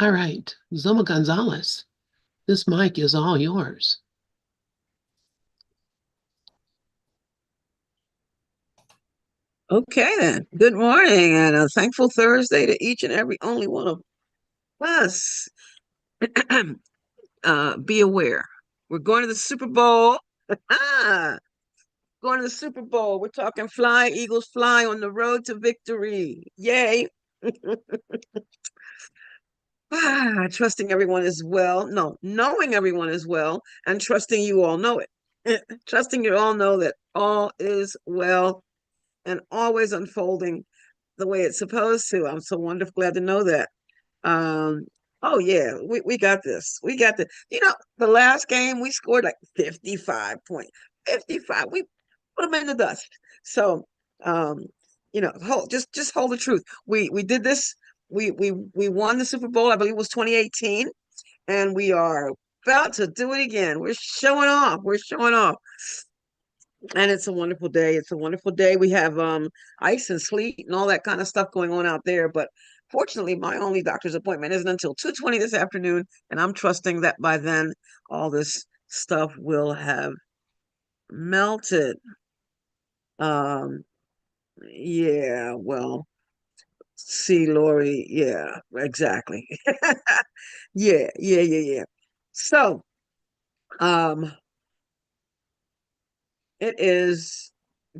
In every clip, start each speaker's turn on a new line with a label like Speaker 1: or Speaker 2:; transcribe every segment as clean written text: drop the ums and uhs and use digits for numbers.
Speaker 1: All right, Zulma Gonzalez, this mic is all yours.
Speaker 2: Okay, then. Good morning and a thankful Thursday to each and every only one of us. Be aware. We're going to the Super Bowl. Going to the Super Bowl. We're talking fly, Eagles fly on the road to victory. Yay. Trusting everyone is well. No, knowing everyone is well and trusting you all know it. Trusting you all know that all is well and always unfolding the way it's supposed to. I'm so wonderful glad to know that. Um, oh yeah, we got this. We got the the last game we scored like 55 points. 55. We put them in the dust. So um, just hold the truth. We did this. We won the Super Bowl, I believe it was 2018, and we are about to do it again. We're showing off. We're showing off. And it's a wonderful day. It's a wonderful day. We have ice and sleet and all that kind of stuff going on out there. But fortunately, my only doctor's appointment isn't until 2:20 this afternoon, and I'm trusting that by then all this stuff will have melted. Um, yeah, well, see, Lori, yeah, exactly. Yeah. So, um, it is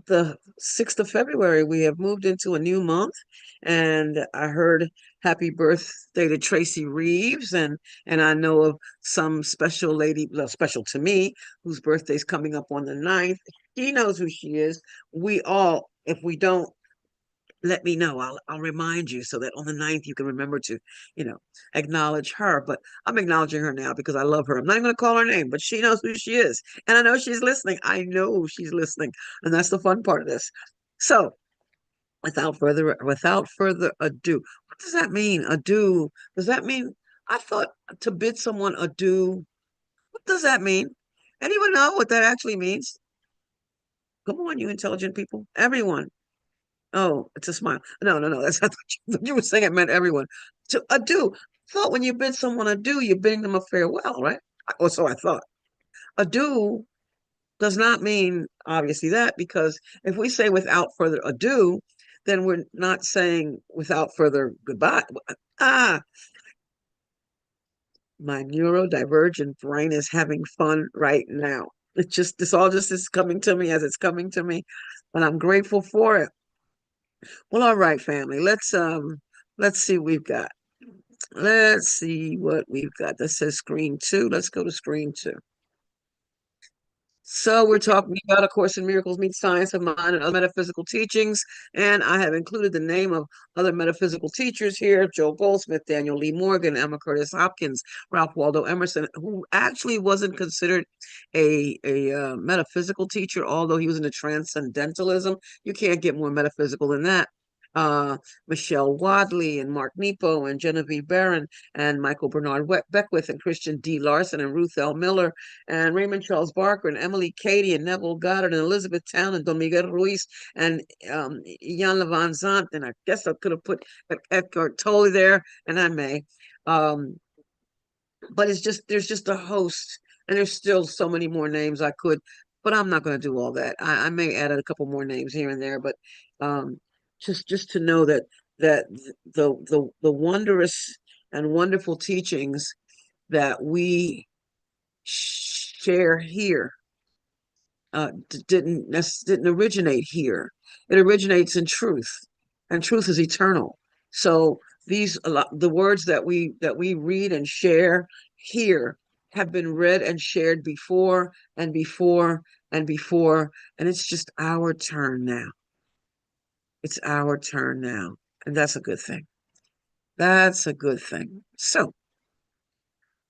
Speaker 2: the 6th of February. We have moved into a new month, and I heard happy birthday to Tracy Reeves, and I know of some special lady, well, special to me, whose birthday's coming up on the 9th. She knows who she is. We all, if we don't, let me know. I'll remind you so that on the 9th you can remember to, you know, acknowledge her. But I'm acknowledging her now because I love her. I'm not even going to call her name, but she knows who she is. And I know she's listening. I know she's listening. And that's the fun part of this. So without further ado, what does that mean? Adieu. Does that mean I thought to bid someone adieu? What does that mean? Anyone know what that actually means? Come on, you intelligent people. Everyone. Oh, it's a smile. No. That's not what you were saying. It meant everyone. So adieu. Thought when you bid someone adieu, you're bidding them a farewell, right? Or so I thought. Adieu does not mean obviously that, because if we say without further ado, then we're not saying without further goodbye. Ah, my neurodivergent brain is having fun right now. This all just is coming to me as it's coming to me, and I'm grateful for it. Well, all right, family. Let's see what we've got. Let's see what we've got. That says screen two. Let's go to screen two. So we're talking about A Course in Miracles Meets Science of Mind and Other Metaphysical Teachings. And I have included the name of other metaphysical teachers here: Joe Goldsmith, Daniel Lee Morgan, Emma Curtis Hopkins, Ralph Waldo Emerson, who actually wasn't considered a metaphysical teacher, although he was into transcendentalism. You can't get more metaphysical than that. Michelle Wadley and Mark Nepo and Genevieve Barron and Michael Bernard Beckwith and Christian D. Larson and Ruth L. Miller and Raymond Charles Barker and Emily Cady and Neville Goddard and Elizabeth Town and Don Miguel Ruiz and Jan Levon Zant. And I guess I could have put Eckhart Tolle there, and I may. Um, but there's just a host, and there's still so many more names I could, but I'm not going to do all that. I may add a couple more names here and there, but um, just to know that the wondrous and wonderful teachings that we share here didn't originate here. It originates in truth, and truth is eternal. So the words that we read and share here have been read and shared before and before and before, and it's just our turn now. It's our turn now, and that's a good thing. That's a good thing. So,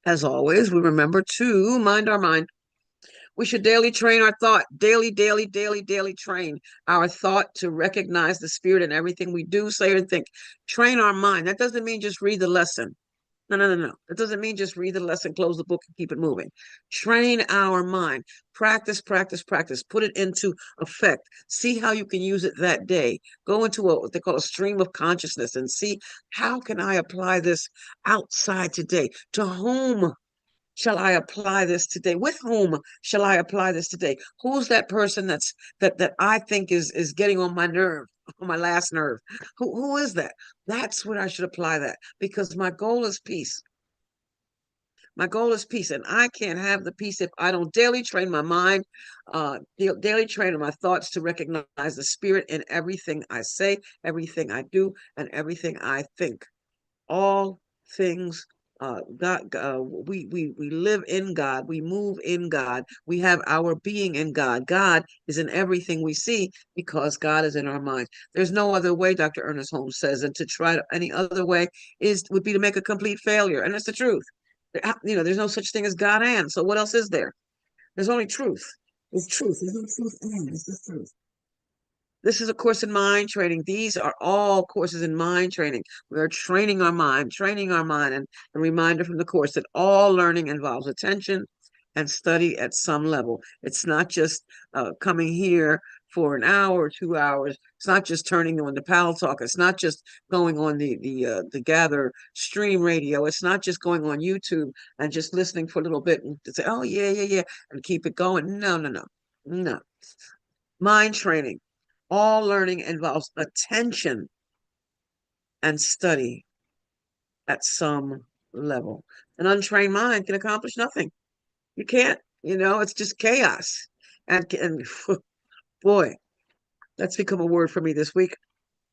Speaker 2: as always, we remember to mind our mind. We should daily train our thought, daily train our thought to recognize the spirit in everything we do, say, and think. Train our mind. That doesn't mean just read the lesson. No, no, no, no. It doesn't mean just read the lesson, close the book, and keep it moving. Train our mind. Practice, practice, practice. Put it into effect. See how you can use it that day. Go into what they call a stream of consciousness and see how can I apply this outside today? To whom shall I apply this today? With whom shall I apply this today? Who's that person that I think is getting on my nerve, on my last nerve? Who is that? That's where I should apply that because my goal is peace. My goal is peace, and I can't have the peace if I don't daily train my mind, daily train my thoughts to recognize the spirit in everything I say, everything I do, and everything I think. All things God, we live in God, we move in God, we have our being in God. God is in everything we see because God is in our minds. There's no other way, Dr. Ernest Holmes says, and to try any other way would be to make a complete failure, and that's the truth. There's no such thing as God and. So what else is there? There's only truth. There's truth. There's no truth and. It's just truth. This is a course in mind training. These are all courses in mind training. We are training our mind, and a reminder from the course that all learning involves attention and study at some level. It's not just coming here for an hour or 2 hours. It's not just turning on the Pal Talk. It's not just going on the Gather stream radio. It's not just going on YouTube and just listening for a little bit and to say, oh yeah, yeah, yeah, and keep it going. No, no, no, no. Mind training. All learning involves attention and study at some level. An untrained mind can accomplish nothing. You can't, it's just chaos. And boy, that's become a word for me this week.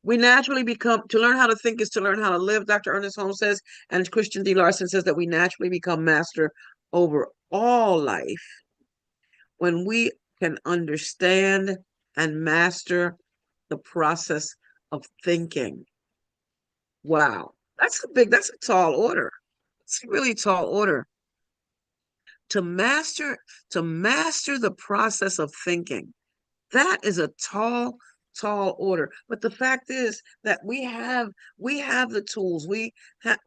Speaker 2: We naturally to learn how to think is to learn how to live, Dr. Ernest Holmes says, and Christian D. Larson says that we naturally become master over all life when we can understand and master the process of thinking. Wow. That's a tall order. It's a really tall order. To master, to master the process of thinking. That is a tall, tall order. But the fact is that we have the tools. We have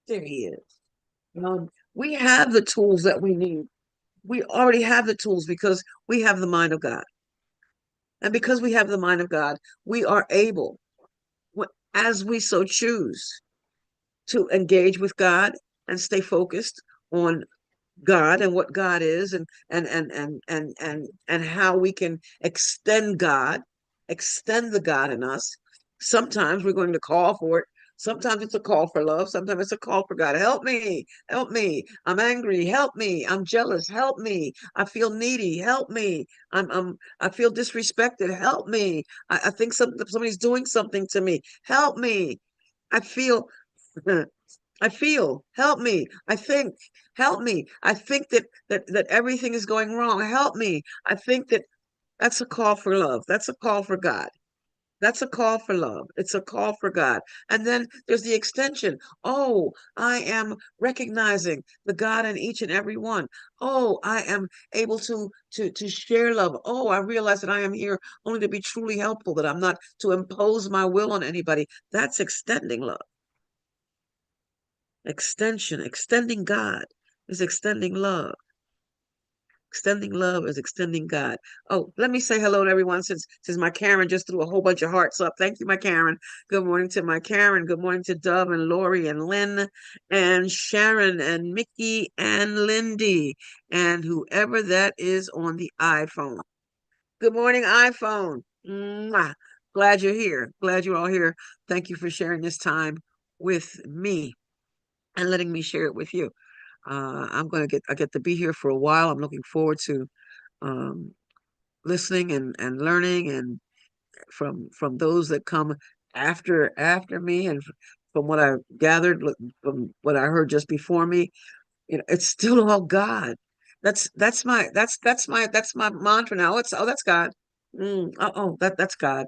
Speaker 2: there he is. We have the tools that we need. We already have the tools because we have the mind of God. And because we have the mind of God, we are able, as we so choose, to engage with God and stay focused on God and what God is and how we can extend the God in us. Sometimes we're going to call for it. Sometimes it's a call for love. Sometimes it's a call for God. Help me. Help me. I'm angry. Help me. I'm jealous. Help me. I feel needy. Help me. I feel disrespected. Help me. I think somebody's doing something to me. Help me. I feel help me. I think, help me. I think that everything is going wrong. Help me. I think that's a call for love. That's a call for God. That's a call for love. It's a call for God. And then there's the extension. Oh, I am recognizing the God in each and every one. Oh, I am able to share love. Oh, I realize that I am here only to be truly helpful, that I'm not to impose my will on anybody. That's extending love. Extending God is extending love. Extending love is extending God. Oh, let me say hello to everyone since my Karen just threw a whole bunch of hearts up. Thank you, my Karen. Good morning to my Karen. Good morning to Dove and Lori and Lynn and Sharon and Mickey and Lindy and whoever that is on the iPhone. Good morning, iPhone. Mwah. Glad you're here. Glad you're all here. Thank you for sharing this time with me and letting me share it with you. I get to be here for a while. I'm looking forward to um, listening and learning and from those that come after me and from what I gathered from what I heard just before me. It's still all God. That's my mantra now. That's God. That's God.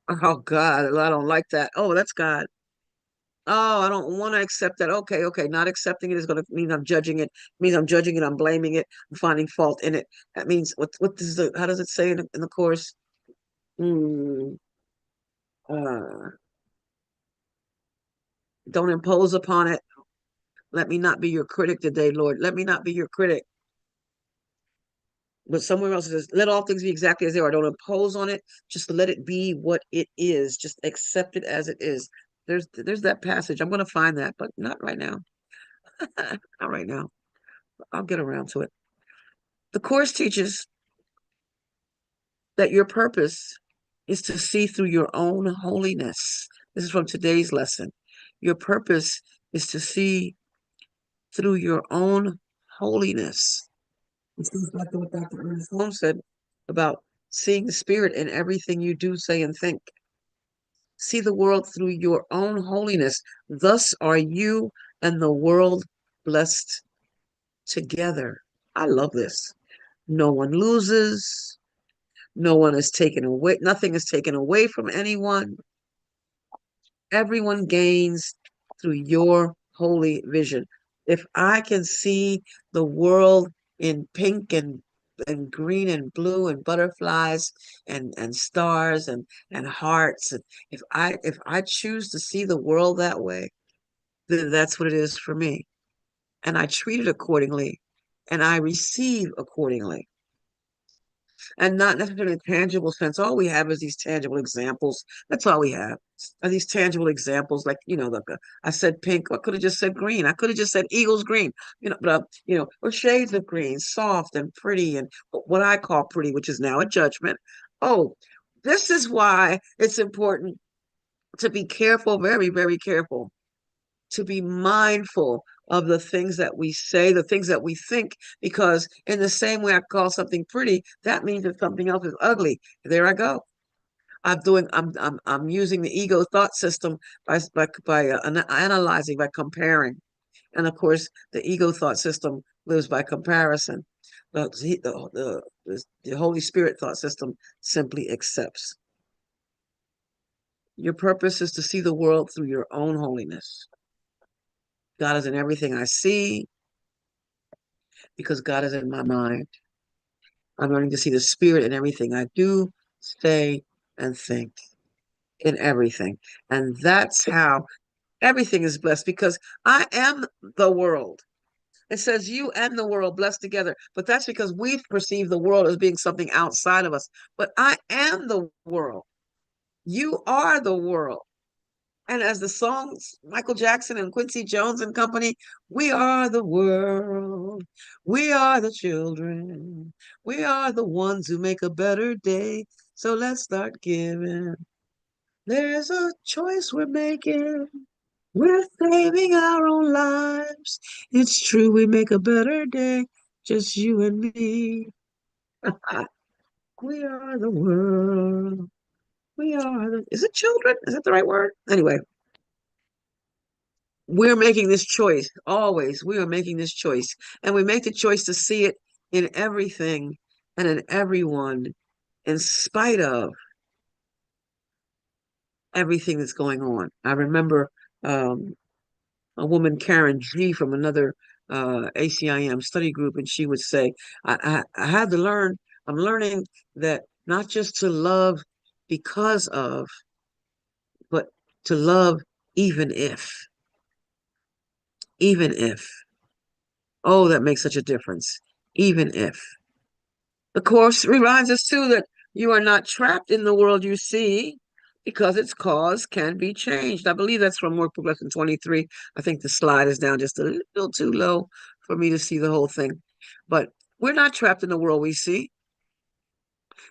Speaker 2: Oh God, I don't like that. Oh, that's God. Oh, I don't want to accept that. Okay, okay. Not accepting it is going to mean I'm judging it. Means I'm judging it. I'm blaming it. I'm finding fault in it. That means what does how does it say in the course? Hmm. Uh, Don't impose upon it. Let me not be your critic today, Lord. Let me not be your critic. But somewhere else it says, let all things be exactly as they are. Don't impose on it. Just let it be what it is. Just accept it as it is. There's that passage. I'm going to find that, but not right now. Not right now. I'll get around to it. The Course teaches that your purpose is to see through your own holiness. This is from today's lesson. Your purpose is to see through your own holiness. It seems like what Dr. Ernest Holmes said about seeing the spirit in everything you do, say, and think. See the world through your own holiness. Thus are you and the world blessed together. I love this. No one loses. No one is taken away. Nothing is taken away from anyone. Everyone gains through your holy vision. If I can see the world in pink and green and blue and butterflies and stars and hearts, and if I choose to see the world that way, then that's what it is for me. And I treat it accordingly and I receive accordingly. And not necessarily in a tangible sense. All we have is these tangible examples. That's all we have are these tangible examples. Like, look, I said pink. I could have just said green. I could have just said Eagles green, or shades of green, soft and pretty, and what I call pretty, which is now a judgment. Oh, this is why it's important to be careful, very, very careful, to be mindful of the things that we say, the things that we think, because in the same way I call something pretty, that means that something else is ugly. There I go. I'm using the ego thought system by analyzing, by comparing, and of course the ego thought system lives by comparison. The Holy Spirit thought system simply accepts. Your purpose is to see the world through your own holiness. God is in everything I see because God is in my mind. I'm learning to see the spirit in everything I do, say, and think, in everything. And that's how everything is blessed, because I am the world. It says you and the world blessed together, but that's because we perceive the world as being something outside of us. But I am the world. You are the world. And as the songs, Michael Jackson and Quincy Jones and company, we are the world. We are the children. We are the ones who make a better day. So let's start giving. There's a choice we're making. We're saving our own lives. It's true, we make a better day. Just you and me. We are the world. We are the. Is it children? Is that the right word? Anyway, we're making this choice always. We are making this choice, and we make the choice to see it in everything and in everyone, in spite of everything that's going on. I remember a woman, Karen G, from another ACIM study group, and she would say, I had to learn, I'm learning that not just to love because of, but to love even if, even if. Oh, that makes such a difference. Even if. The Course reminds us too that you are not trapped in the world you see because its cause can be changed. I believe that's from Workbook Lesson 23. I think the slide is down just a little too low for me to see the whole thing. But we're not trapped in the world we see.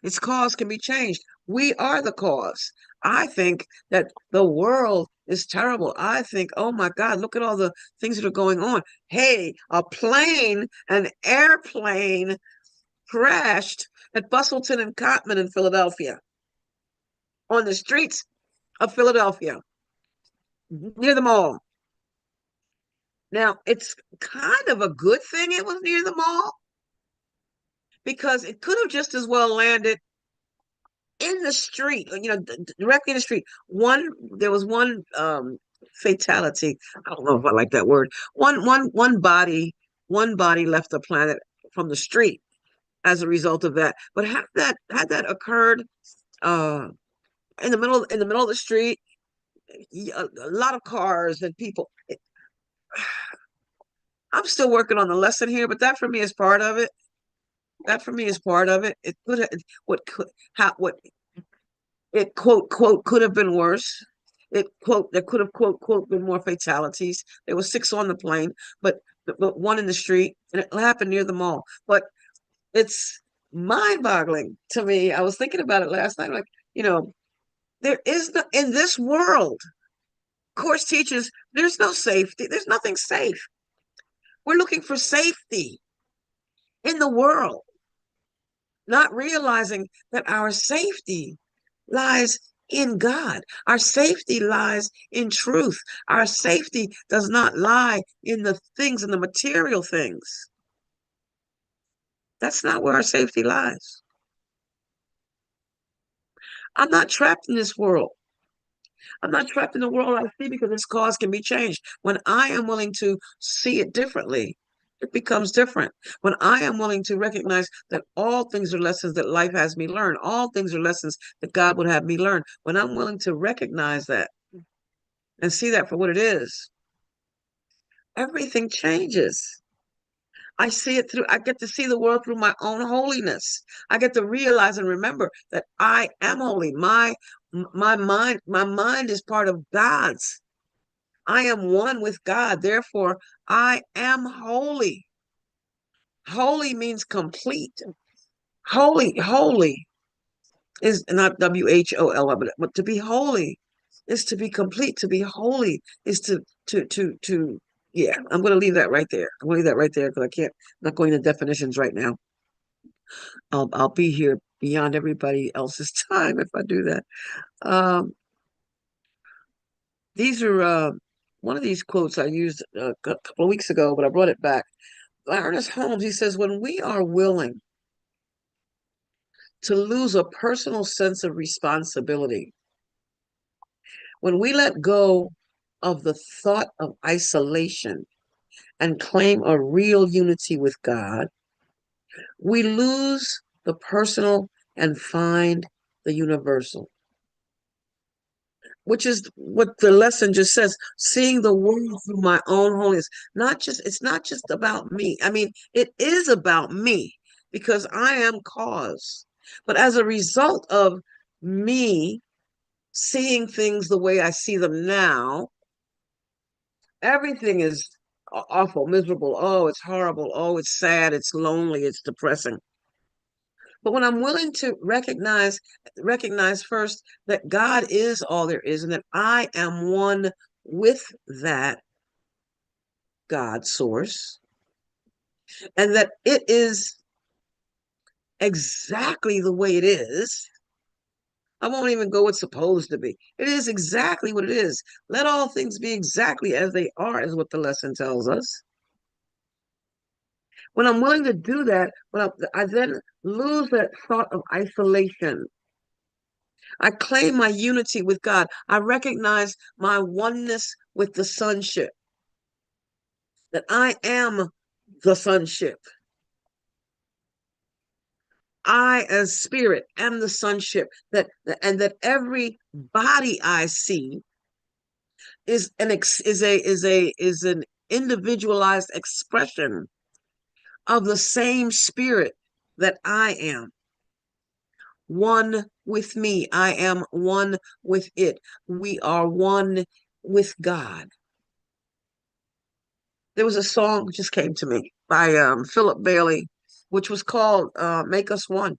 Speaker 2: Its cause can be changed. We are the cause. I think that the world is terrible. I think, oh my God, look at all the things that are going on. Hey, an airplane crashed at Bustleton and Cotman in Philadelphia, on the streets of Philadelphia, near the mall. Now, it's kind of a good thing it was near the mall, because it could have just as well landed in the street, directly in the street. There was one fatality. I don't know if I like that word. One body left the planet from the street as a result of that. But had that occurred in the middle of the street, a lot of cars and people. I'm still working on the lesson here, but that for me is part of it. That for me is part of it. It could have, what could how what it quote could have been worse. It quote there could have quote been more fatalities. There were six on the plane, but one in the street, and it happened near the mall. But it's mind-boggling to me. I was thinking about it last night. Like, there is no in this world. Course teaches there's no safety. There's nothing safe. We're looking for safety in the world, not realizing that our safety lies in God. Our safety lies in truth. Our safety does not lie in the things and the material things. That's not where our safety lies. I'm not trapped in this world. I'm not trapped in the world I see because this cause can be changed. When I am willing to see it differently, it becomes different. When I am willing to recognize that all things are lessons that life has me learn, all things are lessons that God would have me learn. When I'm willing to recognize that and see that for what it is, everything changes. I see it through, I get to see the world through my own holiness. I get to realize and remember that I am holy. My mind is part of God's. I am one with God. Therefore, I am holy. Holy means complete. Holy is not WHOL, but to be holy is to be complete. To be holy is to yeah, I'm going to leave that right there. I'm going to leave that right there because I'm not going to definitions right now. I'll be here beyond everybody else's time if I do that. Um, these are one of these quotes I used a couple of weeks ago, but I brought it back. Ernest Holmes, he says, when we are willing to lose a personal sense of responsibility, when we let go of the thought of isolation and claim a real unity with God, we lose the personal and find the universal, which is what the lesson just says, seeing the world through my own holiness. It's not just about me. I mean, it is about me because I am cause. But as a result of me seeing things the way I see them now, everything is awful, miserable. Oh, it's horrible. Oh, it's sad. It's lonely. It's depressing. But when I'm willing to recognize first that God is all there is and that I am one with that God source and that it is exactly the way it is, I won't even go what's supposed to be. It is exactly what it is. Let all things be exactly as they are, is what the lesson tells us. When I'm willing to do that, I then lose that thought of isolation. I claim my unity with God. I recognize my oneness with the sonship, that I am the sonship. I, as spirit, am the sonship, and that every body I see is an individualized expression of the same spirit that I am. One with me. I am one with it. We are one with God. There was a song that just came to me by Philip Bailey, which was called Make Us One.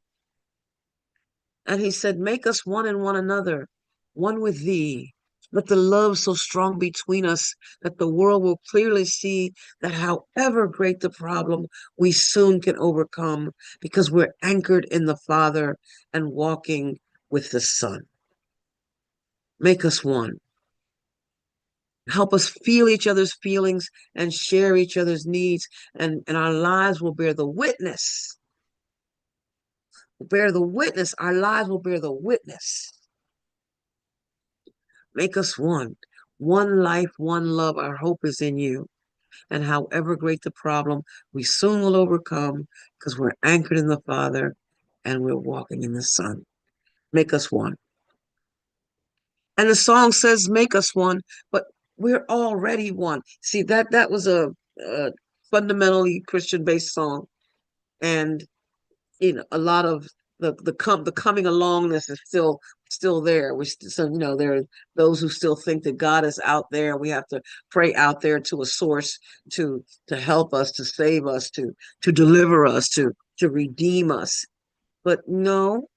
Speaker 2: And he said, make us one in one another, one with thee. Let the love so strong between us that the world will clearly see that however great the problem, we soon can overcome because we're anchored in the Father and walking with the Son. Make us one. Help us feel each other's feelings and share each other's needs, and our lives will bear the witness. Bear the witness. Our lives will bear the witness. Make us one. One life, one love. Our hope is in you. And however great the problem, we soon will overcome because we're anchored in the Father and we're walking in the Son. Make us one. And the song says, make us one, but we're already one. See, that was a fundamentally Christian-based song. And a lot of the coming alongness is still there. We so there are those who still think that God is out there. We have to pray out there to a source to help us, to save us, to deliver us, to redeem us. But no,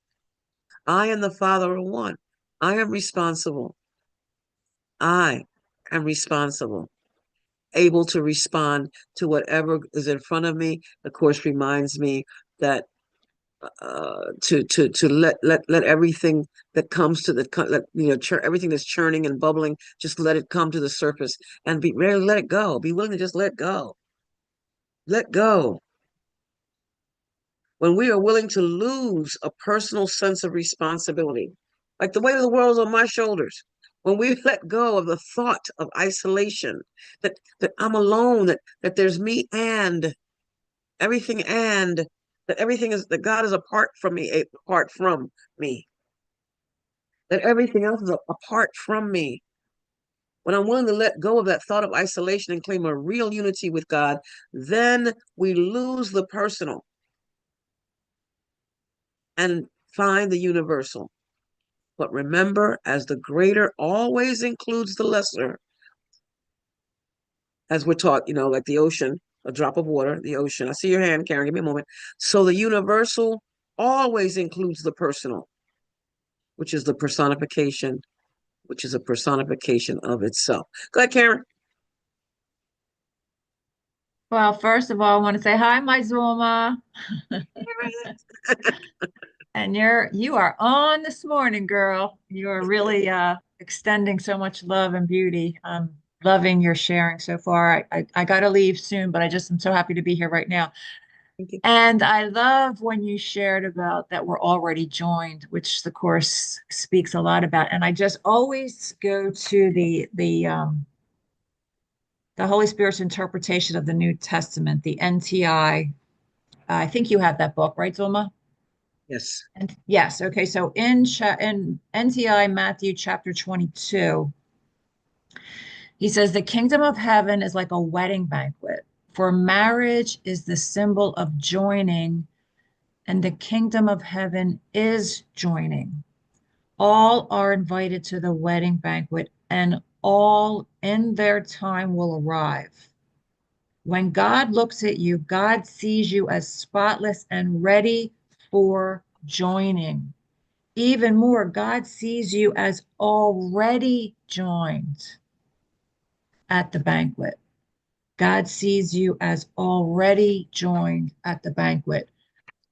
Speaker 2: I and the Father are one. I am responsible. I am responsible, able to respond to whatever is in front of me. The Course reminds me that to let everything that comes to the everything that's churning and bubbling, just let it come to the surface and be ready to let it go. Be willing to just let go. Let go. When we are willing to lose a personal sense of responsibility, like the weight of the world is on my shoulders. When we let go of the thought of isolation, that I'm alone, that there's me and everything, and that everything is that God is apart from me, that everything else is apart from me. When I'm willing to let go of that thought of isolation and claim a real unity with God, then we lose the personal and find the universal. But remember, as the greater always includes the lesser, as we're taught, like the ocean, a drop of water, the ocean. I see your hand, Karen. Give me a moment. So the universal always includes the personal, which is the personification, which is a personification of itself. Go ahead, Karen.
Speaker 3: Well, first of all, I want to say hi, my Zulma. And you are on this morning, girl. You are really extending so much love and beauty. I'm loving your sharing so far. I got to leave soon, but I just am so happy to be here right now.
Speaker 2: Thank you.
Speaker 3: And I love when you shared about that we're already joined, which the course speaks a lot about. And I just always go to the Holy Spirit's interpretation of the New Testament, the NTI. I think you have that book, right, Zulma?
Speaker 2: Yes.
Speaker 3: And yes, okay. So in NTI Matthew chapter 22, he says the kingdom of heaven is like a wedding banquet, for marriage is the symbol of joining, and the kingdom of heaven is joining. All are invited to the wedding banquet, and all in their time will arrive. When God looks at you, God sees you as spotless and ready for joining. Even more, God sees you as already joined at the banquet. God sees you as already joined at the banquet.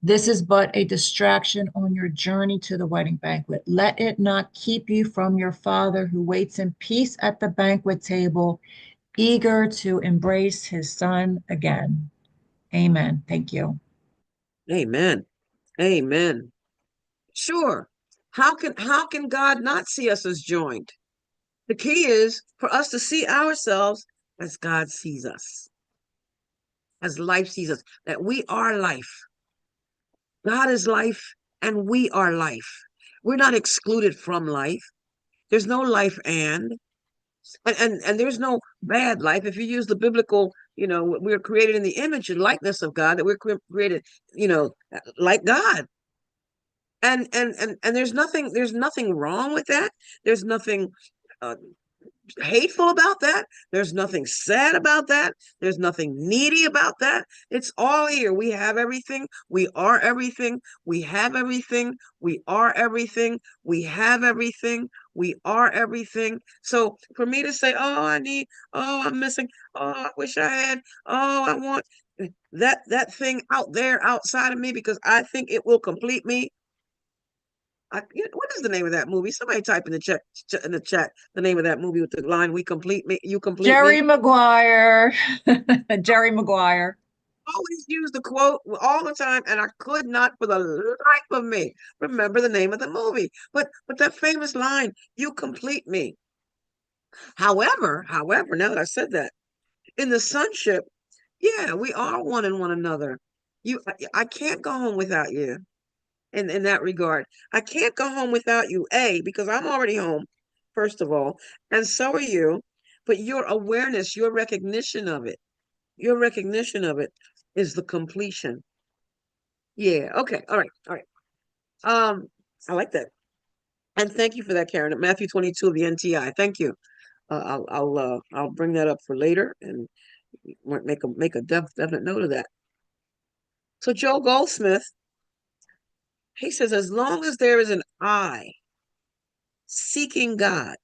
Speaker 3: This is but a distraction on your journey to the wedding banquet. Let it not keep you from your Father who waits in peace at the banquet table, eager to embrace his Son again. Amen. Thank you.
Speaker 2: Amen. Amen. Sure. How can God not see us as joined? The key is for us to see ourselves as God sees us, as life sees us, that we are life. God is life and we are life. We're not excluded from life. There's no life and there's no bad life. If you use the biblical, we're created in the image and likeness of God, that we're created, like God. And there's nothing wrong with that. There's nothing uh, hateful about that. There's nothing sad about that. There's nothing needy about that. It's all here. We have everything. We are everything. We have everything. We are everything. We have everything. We are everything. So for me to say, I'm missing, I wish I had, I want that thing out there outside of me because I think it will complete me. What is the name of that movie? Somebody type in the chat the name of that movie with the line "We complete me, you complete me."
Speaker 3: Jerry Maguire. Jerry Maguire.
Speaker 2: Always use the quote all the time, and I could not, for the life of me, remember the name of the movie. But that famous line, "You complete me." However, now that I said that, in the sonship, yeah, we are one in one another. I can't go home without you. In that regard, I can't go home without you. Because I'm already home. first of all, and so are you. But your awareness, your recognition of it, is the completion. Yeah. Okay. All right. All right. I like that. And thank you for that, Karen. At Matthew 22 of the NTI. Thank you. I'll bring that up for later and make a definite note of that. So Joe Goldsmith, he says, as long as there is an I seeking God,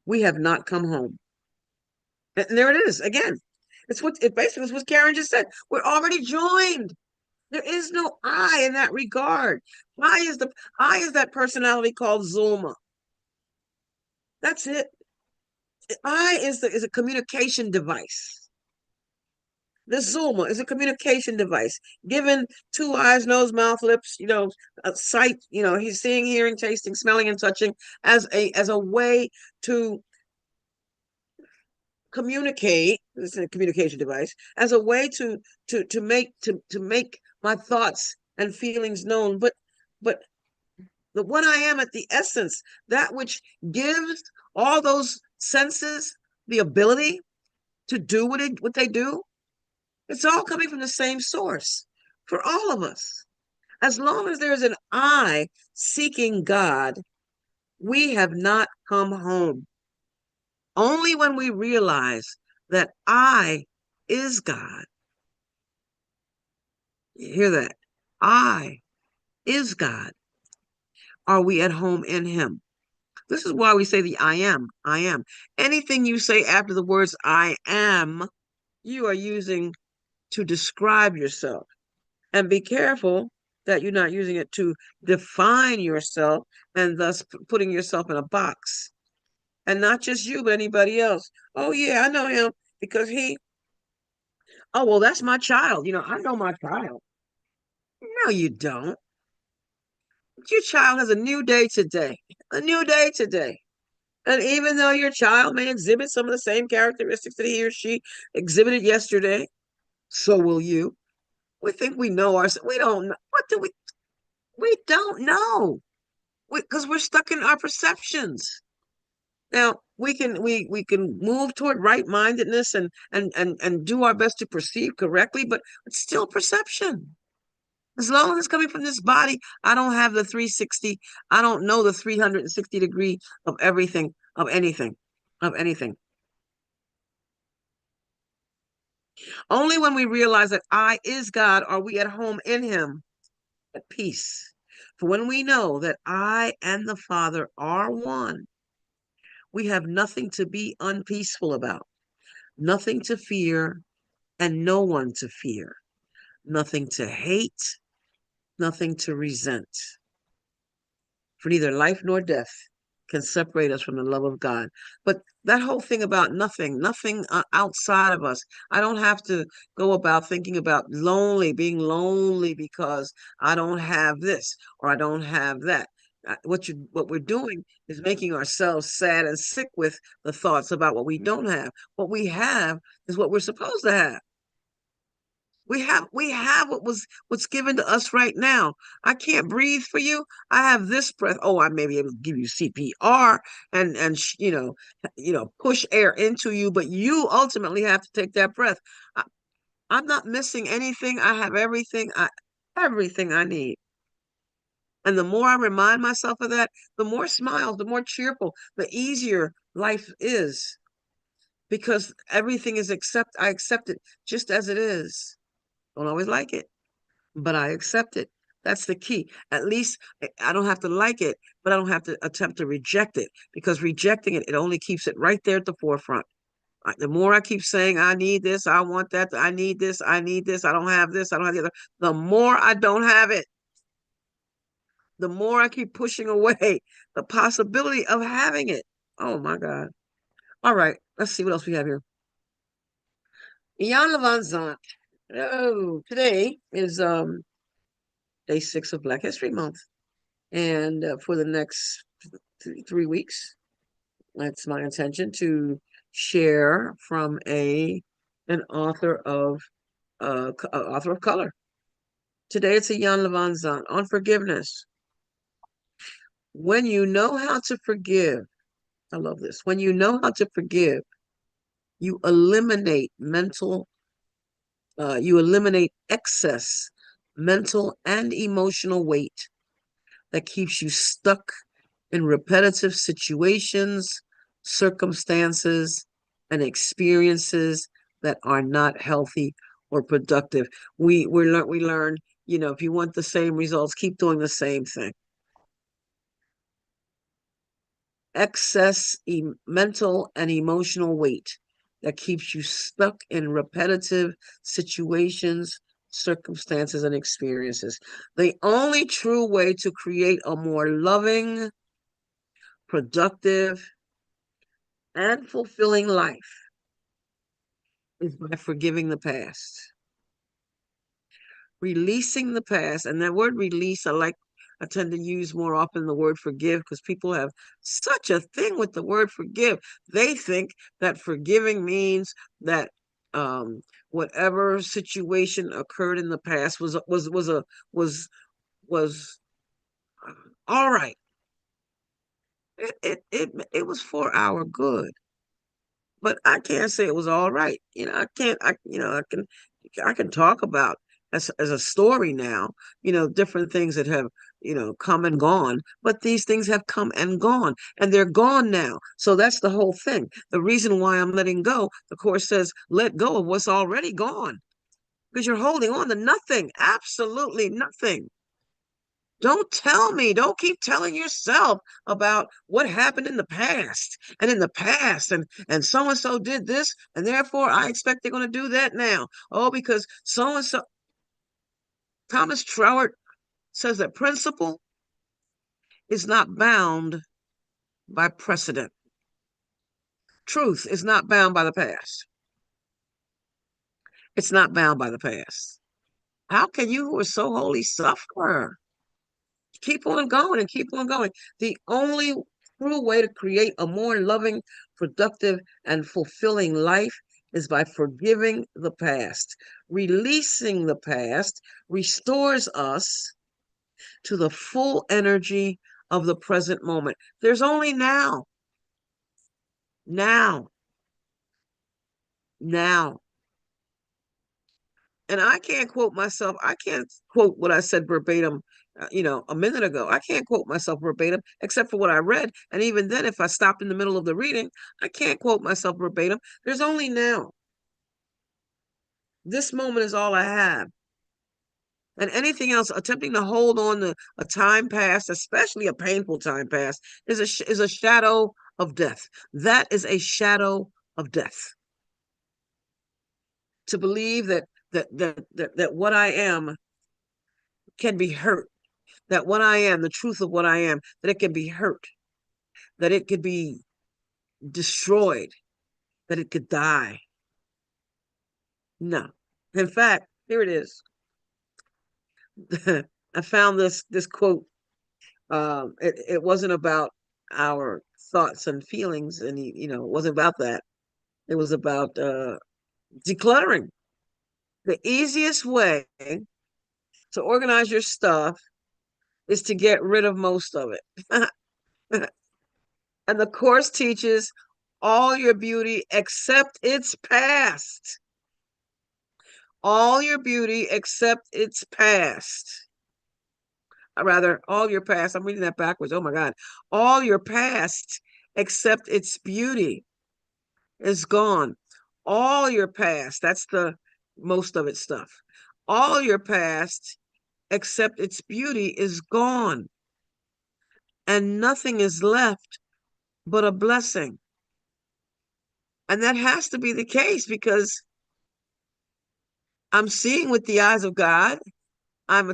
Speaker 2: we have not come home. And there it is again. It basically is what Karen just said. We're already joined. There is no I in that regard. I is that personality called Zulma. That's it. I is a communication device. The Zulma is a communication device, given 2 eyes, nose, mouth, lips, a sight, he's seeing, hearing, tasting, smelling, and touching as a way to communicate. This is a communication device, as a way to make my thoughts and feelings known. But the what I am at the essence, that which gives all those senses the ability to do what they do, it's all coming from the same source for all of us. As long as there's an I seeking God, we have not come home. Only when we realize that I is God, you hear that? I is God, are we at home in Him. This is why we say the I am, I am. Anything you say after the words I am, you are using to describe yourself. And be careful that you're not using it to define yourself and thus putting yourself in a box. And not just you, but anybody else. Oh, yeah, I know him because oh, well, that's my child. I know my child. No, you don't. Your child has a new day today, a new day today. And even though your child may exhibit some of the same characteristics that he or she exhibited yesterday, so will you. We think we know ourselves. We don't know. What do we? We don't know because we're stuck in our perceptions. Now we can move toward right-mindedness and do our best to perceive correctly, but it's still perception. As long as it's coming from this body, I don't have the 360. I don't know the 360 degree of everything, of anything, of anything. Only when we realize that I is God are we at home in Him, at peace. For when we know that I and the Father are one, we have nothing to be unpeaceful about, nothing to fear, and no one to fear, nothing to hate, nothing to resent. For neither life nor death can separate us from the love of God. But that whole thing about nothing outside of us, I don't have to go about thinking about being lonely because I don't have this or I don't have that. What we're doing is making ourselves sad and sick with the thoughts about what we don't have. What we have is what we're supposed to have. We have what's given to us right now. I can't breathe for you. I have this breath. Oh, I may be able to give you CPR and push air into you, but you ultimately have to take that breath. I'm not missing anything. I have everything I need. And the more I remind myself of that, the more smiles, the more cheerful, the easier life is, because everything is I accept it just as it is. Don't always like it, but I accept it. That's the key. At least I don't have to like it, but I don't have to attempt to reject it, because rejecting it only keeps it right there at the forefront. The more I keep saying, I need this, I want that, I need this, I need this, I don't have this, I don't have the other, the more I don't have it. The more I keep pushing away the possibility of having it. Oh my God. All right, let's see what else we have here. Jan Van Zant. Oh, today is day 6 of Black History Month. And for the next 3 weeks, it's my intention to share from an author of color. Today it's a Jan Van Zant on forgiveness. When you know how to forgive, I love this. When you know how to forgive, you eliminate you eliminate excess mental and emotional weight that keeps you stuck in repetitive situations, circumstances, and experiences that are not healthy or productive. We learned, if you want the same results, keep doing the same thing. Excess mental and emotional weight that keeps you stuck in repetitive situations, circumstances, and experiences. The only true way to create a more loving, productive, and fulfilling life is by forgiving the past, releasing the past. And that word release, I tend to use more often the word forgive, because people have such a thing with the word forgive. They think that forgiving means that whatever situation occurred in the past was all right. It was for our good, but I can't say it was all right. I can't. I can talk about as a story now. Different things that have come and gone, but these things have come and gone, and they're gone now. So that's the whole thing. The reason why I'm letting go, the course says, let go of what's already gone, because you're holding on to nothing, absolutely nothing. Don't keep telling yourself about what happened in the past and so and so did this, and therefore I expect they're going to do that now. Oh, because so and so. Thomas Troward says that principle is not bound by precedent. Truth is not bound by the past. It's not bound by the past. How can you who are so holy suffer? Keep on going and keep on going. The only true way to create a more loving, productive, and fulfilling life is by forgiving the past. Releasing the past restores us to the full energy of the present moment. There's only now. Now. Now. And I can't quote myself. I can't quote what I said verbatim, a minute ago. I can't quote myself verbatim except for what I read. And even then, if I stopped in the middle of the reading, I can't quote myself verbatim. There's only now. This moment is all I have. And anything else, attempting to hold on to a time past, especially a painful time past, is a shadow of death. That is a shadow of death. To believe that what I am can be hurt, that what I am, the truth of what I am, that it can be hurt, that it could be destroyed, that it could die. No. In fact, here it is. I found this quote. It wasn't about our thoughts and feelings, and it wasn't about that. It was about decluttering. The easiest way to organize your stuff is to get rid of most of it. And the course teaches all your beauty except its past. All your beauty except its past. Rather, all your past. I'm reading that backwards. Oh my God. All your past except its beauty is gone. All your past. That's the most of its stuff. All your past except its beauty is gone. And nothing is left but a blessing. And that has to be the case, because I'm seeing with the eyes of God. I'm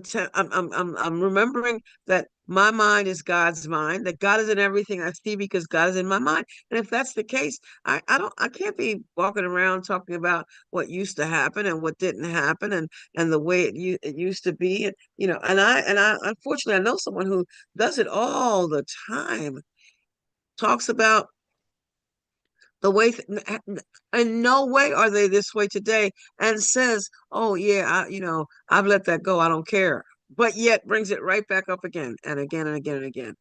Speaker 2: remembering that my mind is God's mind, that God is in everything I see because God is in my mind. And if that's the case, I can't be walking around talking about what used to happen and what didn't happen and the way it used to be. And unfortunately I know someone who does it all the time, talks about the way in no way are they this way today, and says, oh yeah, I've let that go, I don't care, but yet brings it right back up again and again and again and again.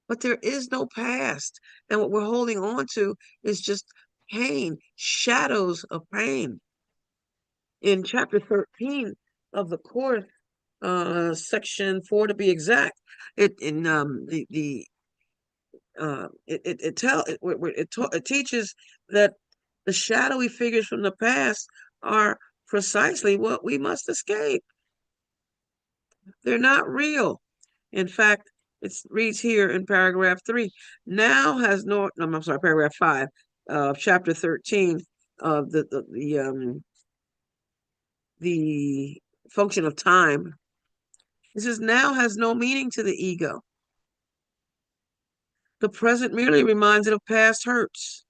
Speaker 2: But there is no past. And what we're holding on to is just pain, shadows of pain. In chapter 13 of the course, section 4 to be exact, it in the it teaches that the shadowy figures from the past are precisely what we must escape. They're not real. In fact, it reads here in paragraph 3, now has no, no, I'm sorry, paragraph 5 of chapter 13 of the function of time. It says now has no meaning to the ego. The present merely reminds it of past hurts,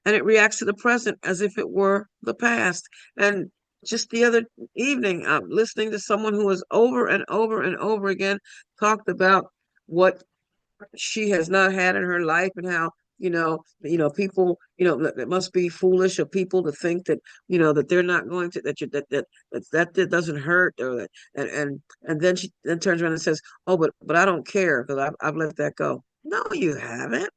Speaker 2: and it reacts to the present as if it were the past. And just the other evening, I'm listening to someone who was over and over and over again talked about what she has not had in her life, and how people, it must be foolish of people to think that that they're not going to, that doesn't hurt, or that, and then she then turns around and says, oh, but I don't care because I've let that go. No, you haven't.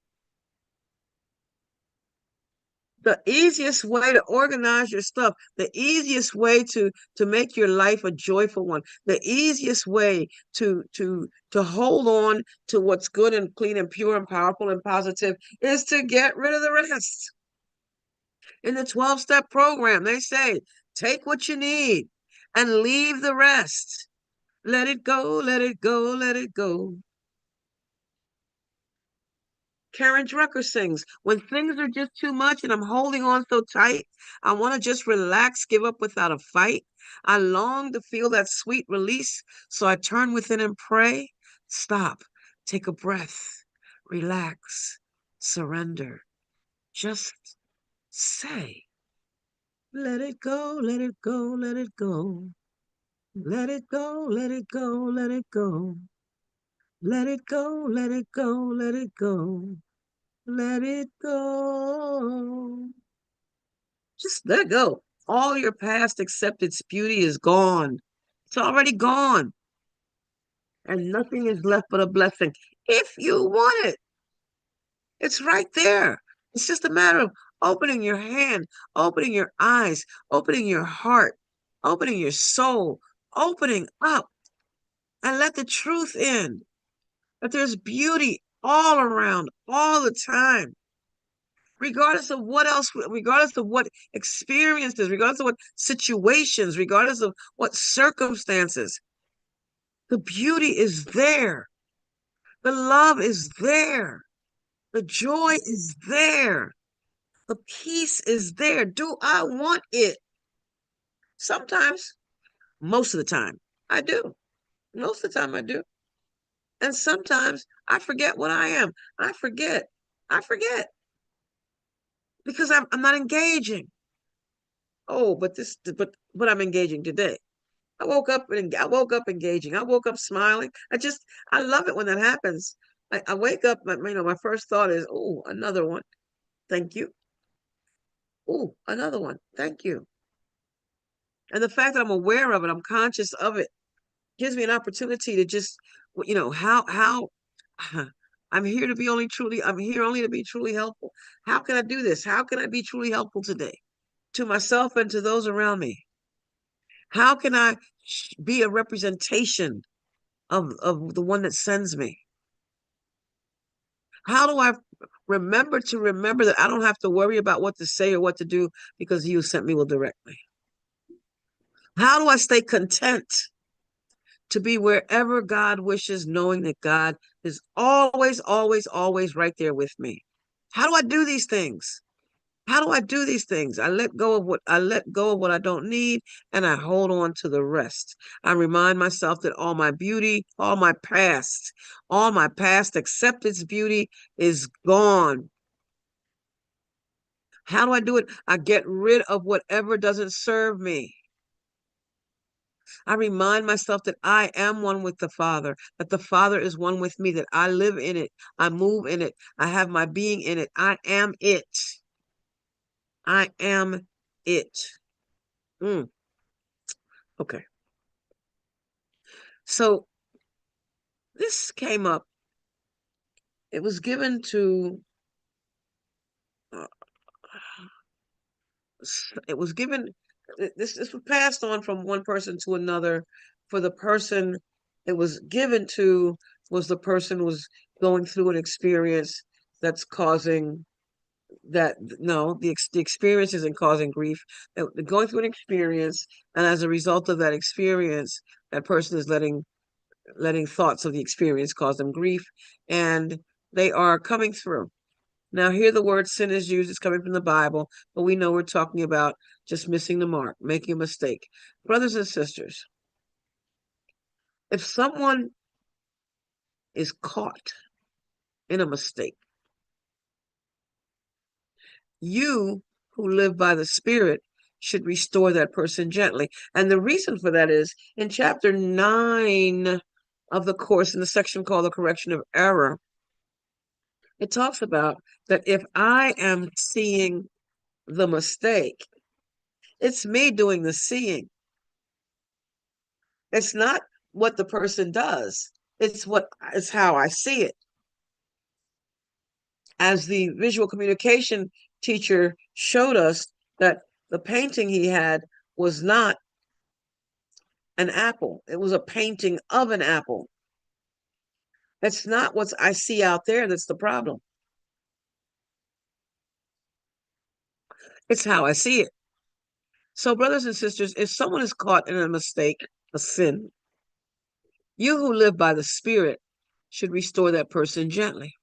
Speaker 2: The easiest way to organize your stuff, the easiest way to make your life a joyful one, the easiest way to hold on to what's good and clean and pure and powerful and positive is to get rid of the rest. In the 12-step program, they say, take what you need and leave the rest. Let it go, let it go, let it go. Karen Drucker sings, when things are just too much and I'm holding on so tight, I want to just relax, give up without a fight. I long to feel that sweet release, so I turn within and pray. Stop, take a breath, relax, surrender. Just say, let it go, let it go, let it go. Let it go, let it go, let it go. Let it go, let it go, let it go. Let it go. Just let it go. All your past accepted beauty is gone. It's already gone. And nothing is left but a blessing. If you want it, it's right there. It's just a matter of opening your hand, opening your eyes, opening your heart, opening your soul, opening up, and let the truth in. That there's beauty all around, all the time. Regardless of what else, regardless of what experiences, regardless of what situations, regardless of what circumstances, the beauty is there. The love is there. The joy is there. The peace is there. Do I want it? Sometimes, most of the time, I do. Most of the time, I do. And sometimes I forget what I am. I forget. I forget because I'm not engaging. Oh, but I'm engaging today. I woke up engaging. I woke up smiling. I love it when that happens. I wake up, my first thought is, oh, another one. Thank you. Oh, another one. Thank you. And the fact that I'm aware of it, I'm conscious of it, gives me an opportunity to just, how I'm here only to be truly helpful. How can I do this? How can I be truly helpful today to myself and to those around me? How can I be a representation of the one that sends me? How do I remember that I don't have to worry about what to say or what to do because he who sent me will direct me? How do I stay content to be wherever God wishes, knowing that God is always, always, always right there with me? How do I do these things? How do I do these things? I let go of what I don't need, and I hold on to the rest. I remind myself that all my beauty, all my past acceptance beauty is gone. How do I do it? I get rid of whatever doesn't serve me. I remind myself that I am one with the Father, that the Father is one with me, that I live in it, I move in it, I have my being in it. I am it. I am it. Okay. So this came up It was given to, uh, it was given, this was passed on from one person to another. For the person it was given to was the person was going through an experience that's causing that, no, the experience isn't causing grief. They're going through an experience, and as a result of that experience, that person is letting thoughts of the experience cause them grief, and they are coming through. Now, here the word sin is used, it's coming from the Bible, but we know we're talking about just missing the mark, making a mistake. Brothers and sisters, if someone is caught in a mistake, you who live by the Spirit should restore that person gently. And the reason for that is in chapter 9 of the course, in the section called the correction of error, it talks about that if I am seeing the mistake, it's me doing the seeing. It's not what the person does. It's how I see it. As the visual communication teacher showed us, that the painting he had was not an apple. It was a painting of an apple. That's not what I see out there that's the problem. It's how I see it. So, brothers and sisters, if someone is caught in a mistake, a sin, you who live by the Spirit should restore that person gently.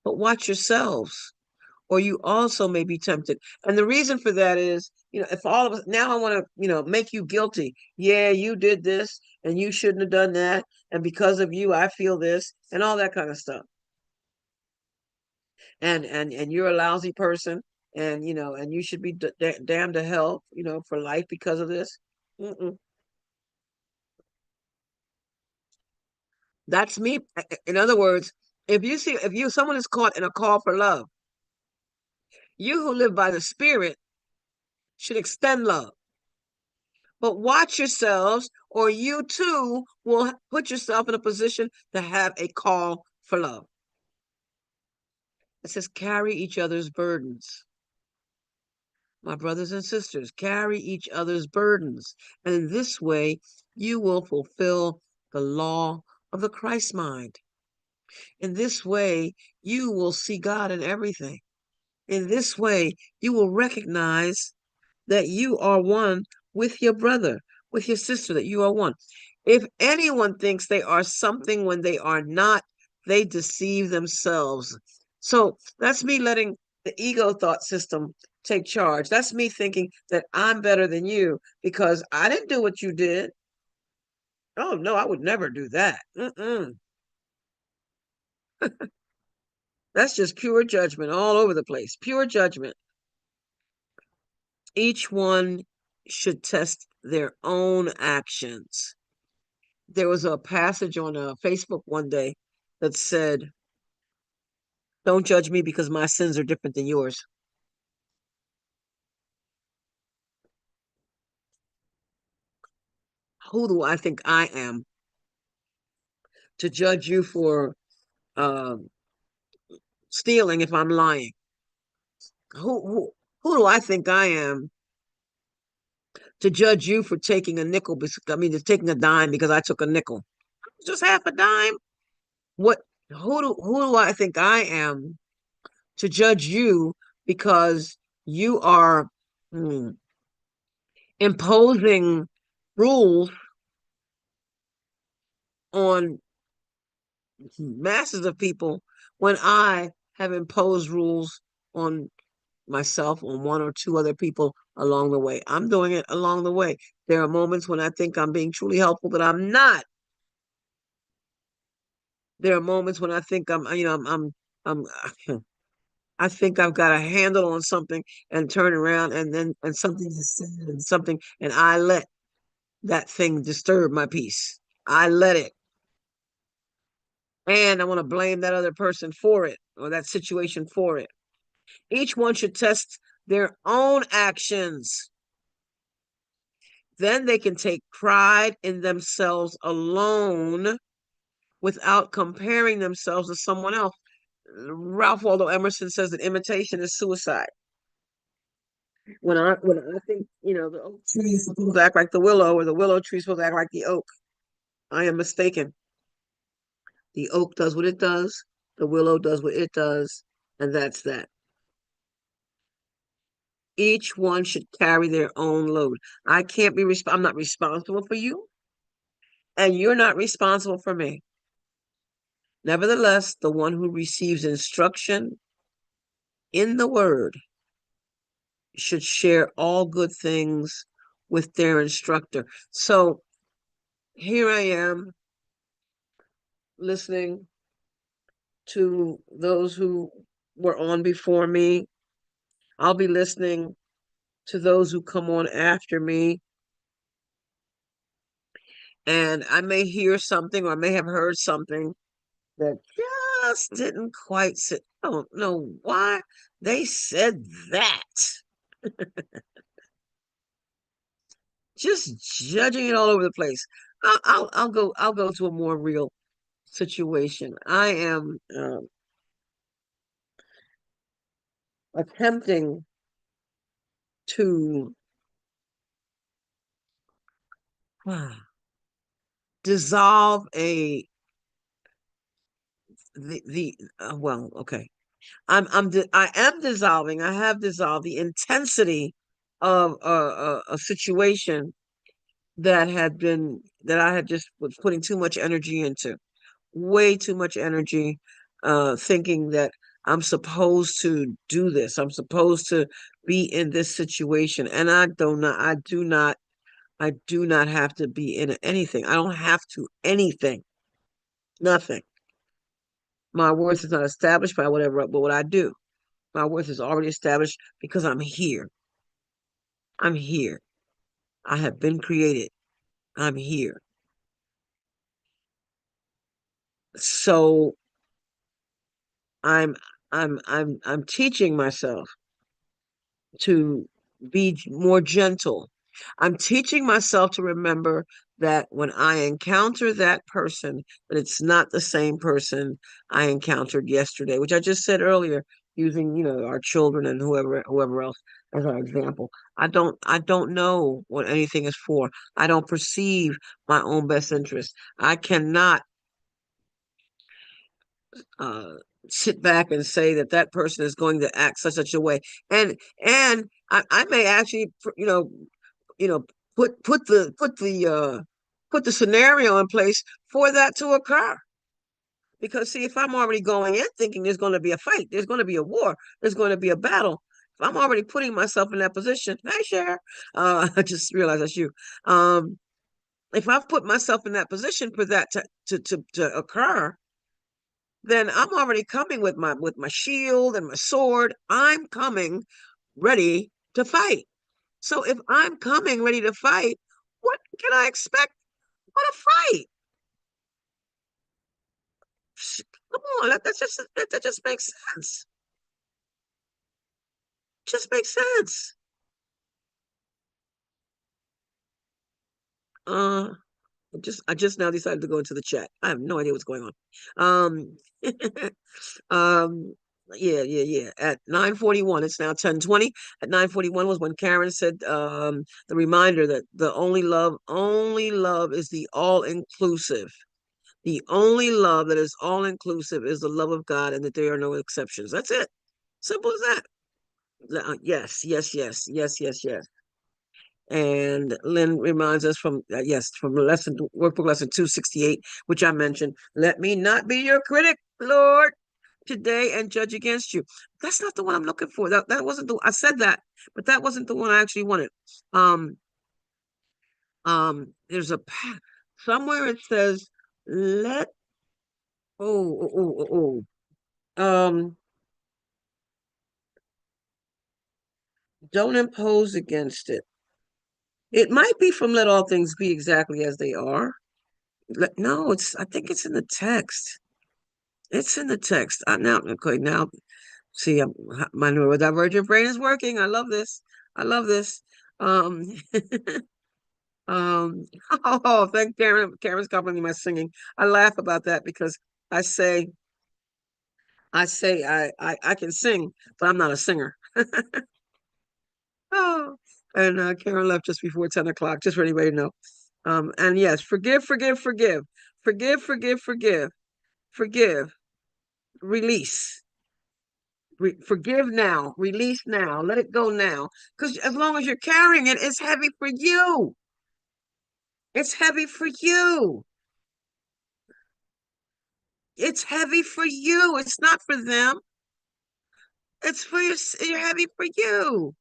Speaker 2: But watch yourselves, or you also may be tempted. And the reason for that is, if all of us, now I want to, make you guilty. Yeah, you did this and you shouldn't have done that. And because of you, I feel this and all that kind of stuff. And you're a lousy person, and, and you should be damned to hell, for life because of this. Mm-mm. That's me. In other words, if someone is caught in a call for love, you who live by the Spirit should extend love. But watch yourselves, or you too will put yourself in a position to have a call for love. It says, carry each other's burdens. My brothers and sisters, carry each other's burdens. And in this way, you will fulfill the law of the Christ mind. In this way, you will see God in everything. In this way, you will recognize that you are one with your brother, with your sister, that you are one. If anyone thinks they are something when they are not, they deceive themselves. So that's me letting the ego thought system take charge. That's me thinking that I'm better than you because I didn't do what you did. Oh, no, I would never do that. That's just pure judgment all over the place. Pure judgment. Each one should test their own actions. There was a passage on Facebook one day that said, don't judge me because my sins are different than yours. Who do I think I am to judge you for uh, stealing if I'm lying? Who do I think I am to judge you for taking a nickel? Just taking a dime because I took a nickel. Just half a dime. What? Who do I think I am to judge you because you are imposing rules on masses of people when I have imposed rules on myself, on one or two other people along the way? I'm doing it along the way. There are moments when I think I'm being truly helpful, but I'm not. There are moments when I think I'm I think I've got a handle on something and turn around and something is said and something, and I let that thing disturb my peace. I let it. And I want to blame that other person for it or that situation for it. Each one should test their own actions. Then they can take pride in themselves alone without comparing themselves to someone else. Ralph Waldo Emerson says that imitation is suicide. When I think, the oak tree is supposed to act like the willow, or the willow tree is supposed to act like the oak, I am mistaken. The oak does what it does, the willow does what it does, and that's that. Each one should carry their own load. I'm not responsible for you, and you're not responsible for me. Nevertheless, the one who receives instruction in the word should share all good things with their instructor. So here I am listening to those who were on before me. I'll be listening to those who come on after me. And I may hear something, or I may have heard something that just didn't quite sit. I don't know why they said that. Just judging it all over the place. I'll go to a more real situation. I am attempting to dissolve well, okay. I am dissolving. I have dissolved the intensity of a situation that I had just was putting too much energy into, way too much energy, thinking that I'm supposed to do this. I'm supposed to be in this situation, and I do not have to be in anything. I don't have to anything, nothing. My worth is not established by whatever, but what I do. My worth is already established because I'm here. I'm here. I have been created. I'm here. So I'm I'm teaching myself to be more gentle. I'm teaching myself to remember that when I encounter that person, that it's not the same person I encountered yesterday, which I just said earlier, using, our children and whoever else as our example. I don't know what anything is for. I don't perceive my own best interest. I cannot uh, sit back and say that that person is going to act such a way, and I may actually, you know, put the scenario in place for that to occur. Because see, if I'm already going in thinking there's going to be a fight, there's going to be a war, there's going to be a battle. If I'm already putting myself in that position, hey, Cher, I just realized that's you. If I've put myself in that position for that to occur, then I'm already coming with my shield and my sword. I'm coming ready to fight. So if I'm coming ready to fight, what can I expect on a fight? Come on, that just makes sense. Just makes sense. Uh, I just now decided to go into the chat. I have no idea what's going on. Um, yeah. At 9:41, it's now 10:20. At 9:41 was when Karen said the reminder that the only love is the all-inclusive. The only love that is all-inclusive is the love of God, and that there are no exceptions. That's it. Simple as that. Yes. And Lynn reminds us from from workbook lesson 268, which I mentioned. Let me not be your critic, Lord, today, and judge against you. That's not the one I'm looking for. That wasn't I said that, but that wasn't the one I actually wanted. There's somewhere it says, let oh oh oh oh. Don't impose against it. It might be from let all things be exactly as they are. No, I think it's in the text. It's in the text. Now, see, my neurodivergent brain is working. I love this. I love this. Um, Um, oh, thank Karen. Karen's complimenting my singing. I laugh about that because I say, I can sing, but I'm not a singer. Oh, and Karen left just before 10 o'clock, just for anybody to know. And yes, forgive, forgive, forgive, forgive, forgive, forgive, forgive, release. Forgive now, release now, let it go now. Because as long as you're carrying it, it's heavy for you. It's heavy for you. It's heavy for you. It's not for them. It's for you're heavy for you.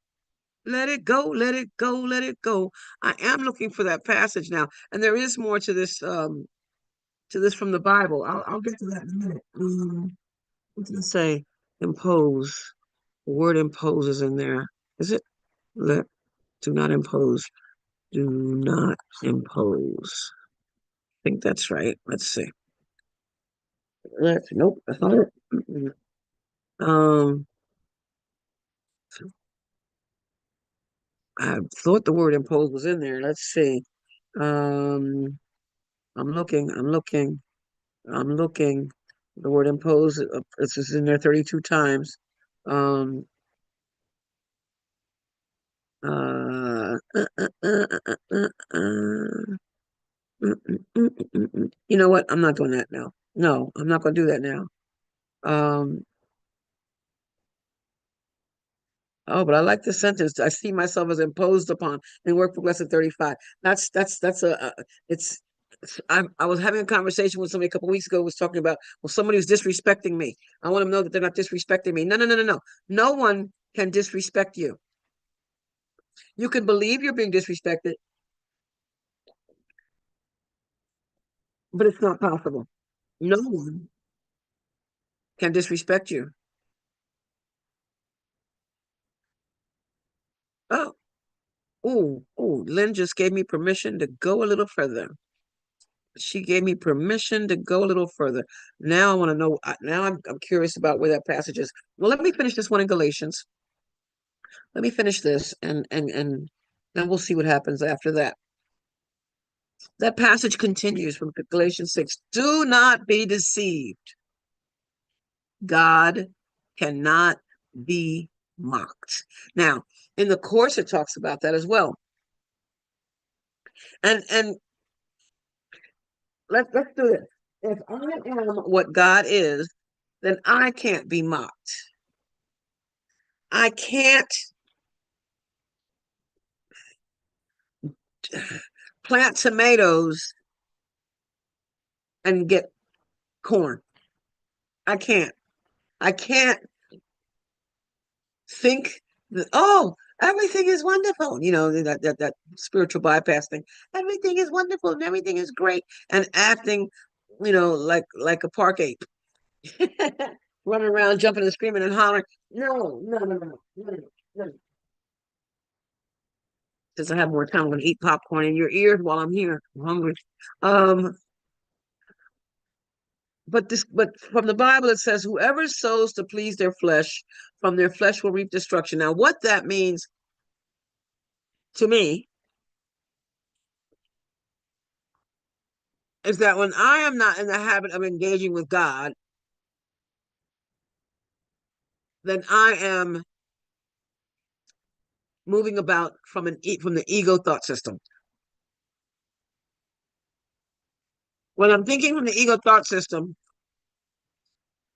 Speaker 2: Let it go, let it go, let it go. I am looking for that passage now. And there is more to this from the Bible. I'll get to that in a minute. What does it say? Impose. The word impose is in there. Is it? Let do not impose. Do not impose. I think that's right. Let's see. Nope, that's not it. Um, I thought the word impose was in there. Let's see. Um, I'm looking, I'm looking. The word impose, it's just in there 32 times. Um, uh, uh, uh, uh, uh, uh, uh, You know what? I'm not doing that now. No, I'm not going to do that now. Um, oh, but I like the sentence. I see myself as imposed upon in workbook lesson 35. That's it's. I was having a conversation with somebody a couple weeks ago. Was talking about well, somebody who's disrespecting me. I want them to know that they're not disrespecting me. No, no, no, no, no. No one can disrespect you. You can believe you're being disrespected, but it's not possible. No one can disrespect you. Oh, Lynn just gave me permission to go a little further. She gave me permission to go a little further. Now I want to know. Now I'm curious about where that passage is. Well, let me finish this one in Galatians. Let me finish this, and then we'll see what happens after that. That passage continues from Galatians 6. Do not be deceived. God cannot be mocked. Now, in the course, it talks about that as well. And let's do this. If I am what God is, then I can't be mocked. I can't plant tomatoes and get corn. I can't. I can't think that, oh, everything is wonderful. You know, that spiritual bypass thing. Everything is wonderful and everything is great. And acting, like a park ape. Running around, jumping and screaming and hollering. No, no, no, no, no, no. Since I have more time, I'm gonna eat popcorn in your ears while I'm here. I'm hungry. Um, but from the Bible it says, whoever sows to please their flesh, from their flesh will reap destruction. Now, what that means to me is that when I am not in the habit of engaging with God, then I am moving about from the ego thought system. When I'm thinking from the ego thought system,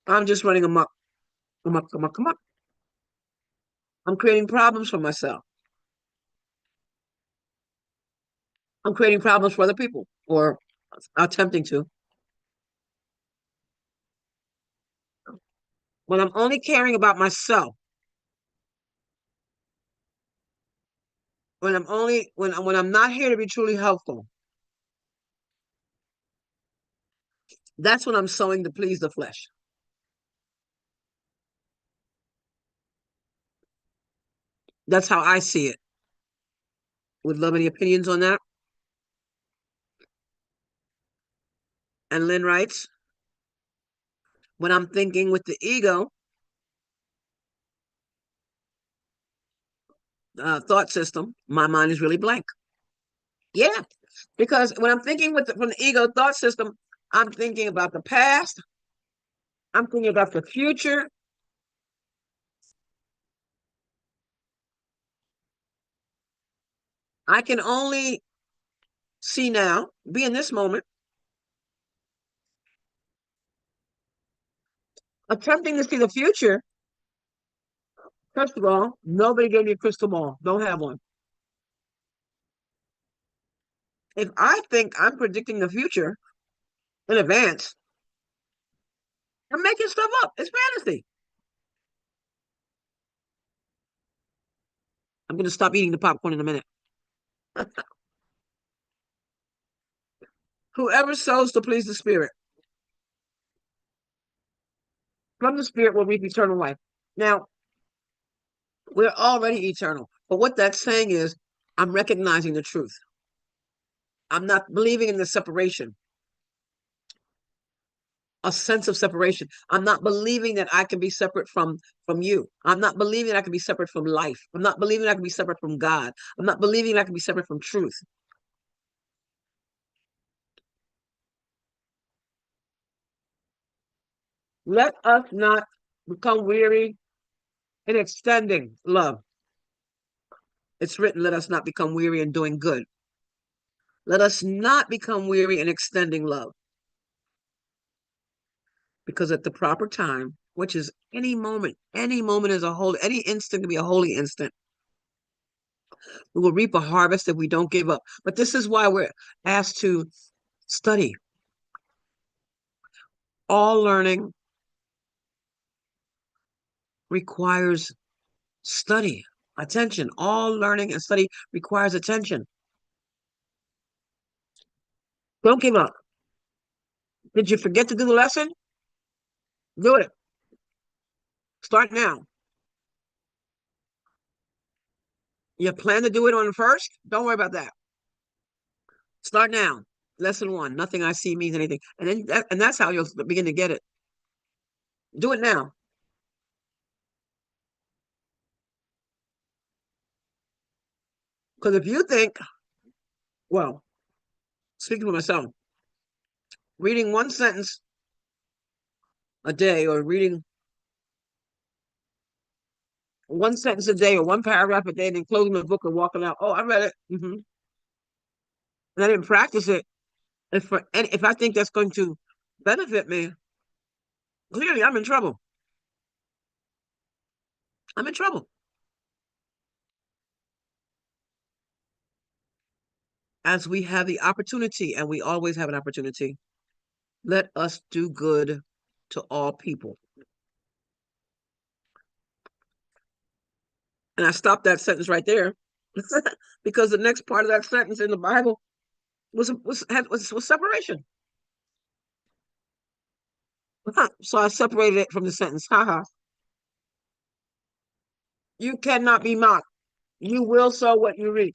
Speaker 2: I'm just running amok, amok, amok, amok. I'm creating problems for myself. I'm creating problems for other people, or attempting to. When I'm only caring about myself, when I'm not here to be truly helpful, that's when I'm sowing to please the flesh. That's how I see it. Would love any opinions on that. And Lynn writes, when I'm thinking with the ego thought system, my mind is really blank. Yeah, because when I'm thinking from the ego thought system, I'm thinking about the past. I'm thinking about the future. I can only see now, be in this moment, attempting to see the future. First of all, nobody gave me a crystal ball. Don't have one. If I think I'm predicting the future in advance, I'm making stuff up. It's fantasy. I'm going to stop eating the popcorn in a minute. Whoever sows to please the spirit, from the spirit will reap eternal life. Now, we're already eternal. But what that's saying is, I'm recognizing the truth. I'm not believing in the separation, a sense of separation. I'm not believing that I can be separate from you. I'm not believing I can be separate from life. I'm not believing I can be separate from God. I'm not believing I can be separate from truth. Let us not become weary in extending love. It's written, let us not become weary in doing good. Let us not become weary in extending love. Because at the proper time, which is any moment is a holy, any instant can be a holy instant. We will reap a harvest if we don't give up. But this is why we're asked to study. All learning requires study, attention. All learning and study requires attention. Don't give up. Did you forget to do the lesson? Do it. Start now. You plan to do it on the first? Don't worry about that. Start now. Lesson one. Nothing I see means anything. And that's how you'll begin to get it. Do it now. Because if you think, well, speaking for myself, reading one sentence a day or reading one sentence a day or one paragraph a day and then closing the book and walking out, oh, I read it. And I didn't practice it. If I think that's going to benefit me, clearly I'm in trouble. I'm in trouble. As we have the opportunity, and we always have an opportunity, let us do good to all people. And I stopped that sentence right there because the next part of that sentence in the Bible was separation. So I separated it from the sentence. Haha. You cannot be mocked. You will sow what you reap.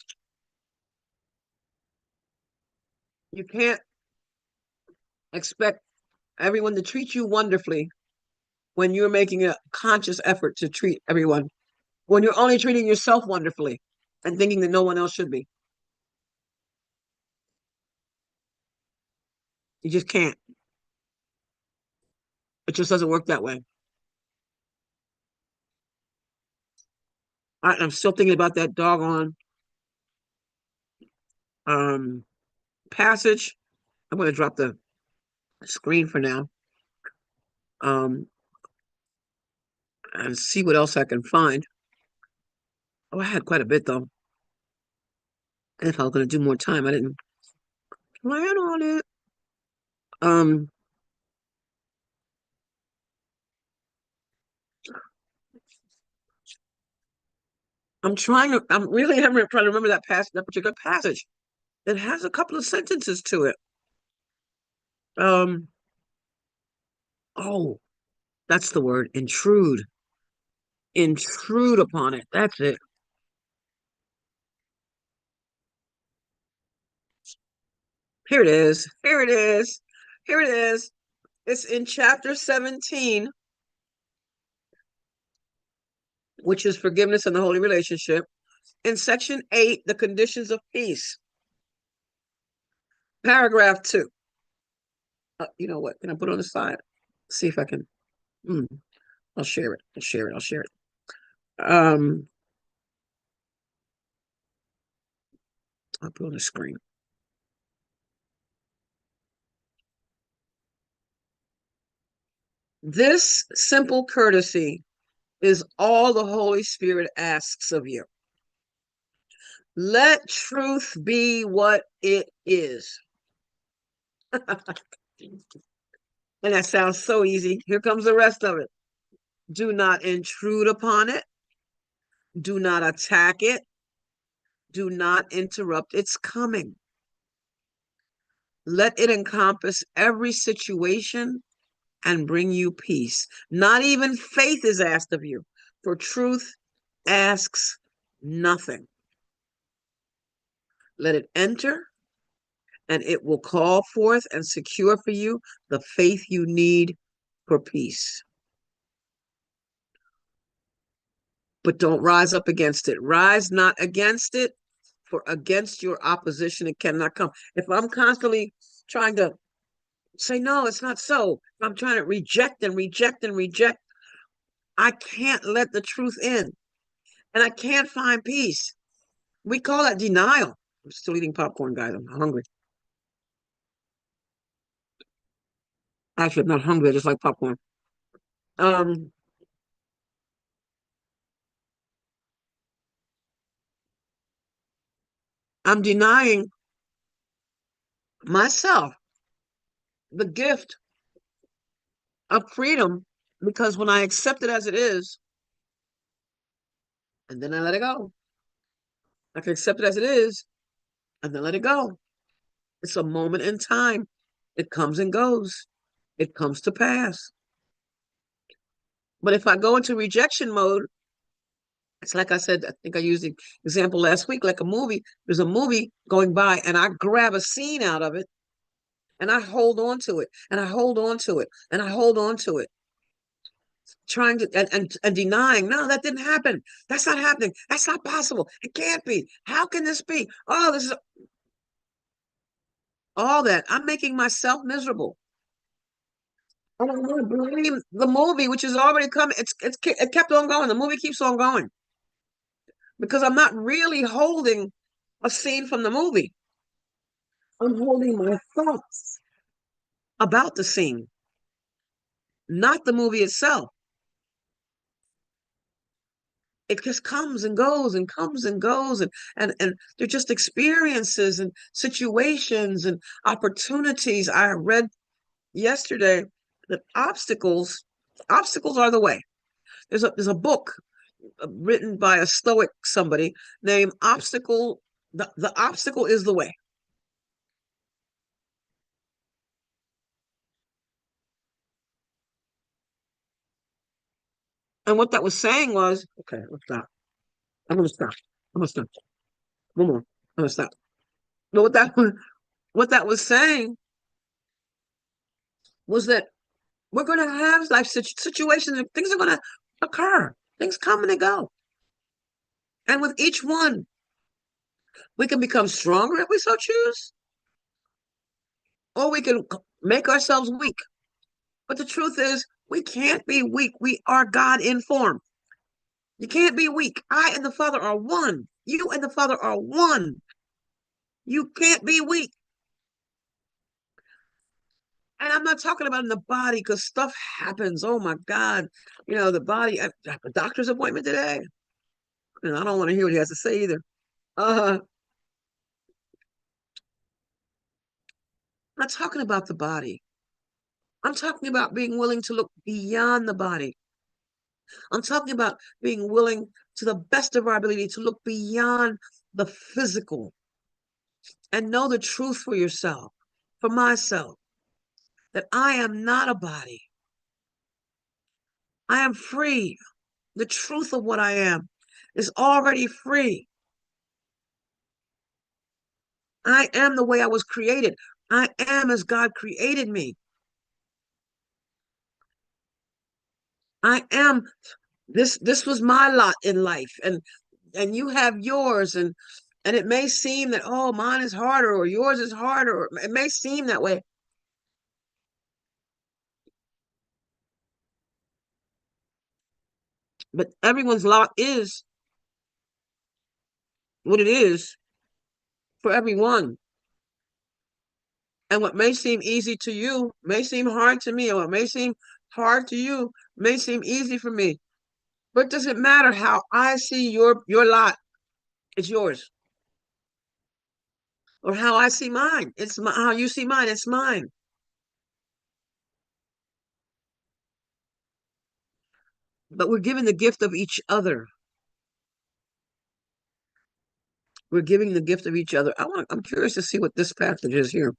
Speaker 2: You can't expect everyone to treat you wonderfully when you're making a conscious effort to treat everyone, when you're only treating yourself wonderfully and thinking that no one else should be. You just can't. It just doesn't work that way. I'm still thinking about that doggone passage. I'm going to drop the screen for now and see what else I can find. Oh, I had quite a bit though. And if I was going to do more time, I didn't plan on it. Um, I'm really trying to remember that particular passage. It has a couple of sentences to it. Oh, that's the word, intrude. Intrude upon it. That's it. Here it is. Here it is. Here it is. It's in chapter 17, which is forgiveness and the holy relationship. In section 8, the conditions of peace. Paragraph 2. You know what? Can I put it on the side? See if I can. I'll share it. I'll share it. I'll share it. I'll put it on the screen. This simple courtesy is all the Holy Spirit asks of you. Let truth be what it is. And that sounds so easy. Here comes the rest of it. Do not intrude upon it. Do not attack it. Do not interrupt its coming. Let it encompass every situation and bring you peace. Not even faith is asked of you, for truth asks nothing. Let it enter, and it will call forth and secure for you the faith you need for peace. But don't rise up against it. Rise not against it, for against your opposition it cannot come. If I'm constantly trying to say, no, it's not so, I'm trying to reject and reject and reject, I can't let the truth in, and I can't find peace. We call that denial. I'm still eating popcorn, guys. I'm hungry. Actually, I'm not hungry. I just like popcorn. I'm denying myself the gift of freedom, because when I accept it as it is, and then I let it go, I can accept it as it is, and then let it go. It's a moment in time. It comes and goes. It comes to pass. But if I go into rejection mode, it's like I said, I think I used the example last week, like a movie. There's a movie going by, and I grab a scene out of it, and I hold on to it, and I hold on to it, and I hold on to it, trying to and denying, no, that didn't happen. That's not happening. That's not possible. It can't be. How can this be? Oh, this is all that. I'm making myself miserable. And I'm going to blame the movie, which is already coming. It kept on going. The movie keeps on going because I'm not really holding a scene from the movie. I'm holding my thoughts about the scene, not the movie itself. It just comes and goes and comes and goes, and they're just experiences and situations and opportunities. I read yesterday that obstacles are the way. There's a book written by a Stoic somebody named Obstacle. The obstacle is the way. And what that was saying was, okay, let's stop. I'm gonna stop. I'm gonna stop. One more. I'm gonna stop. But what that was saying was that we're gonna have life situations and things are gonna occur. Things come and they go. And with each one, we can become stronger if we so choose, or we can make ourselves weak. But the truth is, we can't be weak. We are God in form. You can't be weak. I and the Father are one. You and the Father are one. You can't be weak. And I'm not talking about in the body, because stuff happens. Oh my God. The body, I have a doctor's appointment today. And I don't want to hear what he has to say either. I'm not talking about the body. I'm talking about being willing to look beyond the body. I'm talking about being willing, to the best of our ability, to look beyond the physical and know the truth for yourself, for myself, that I am not a body. I am free. The truth of what I am is already free. I am the way I was created. I am as God created me. I am this was my lot in life, and you have yours, and And it may seem that, oh, mine is harder or yours is harder, or it may seem that way. But everyone's lot is what it is for everyone. And what may seem easy to you may seem hard to me, or what may seem hard to you may seem easy for me. But it doesn't matter how I see your lot, it's yours. Or how I see mine, how you see mine, it's mine. But we're given the gift of each other. We're giving the gift of each other. I'm curious to see what this passage is here.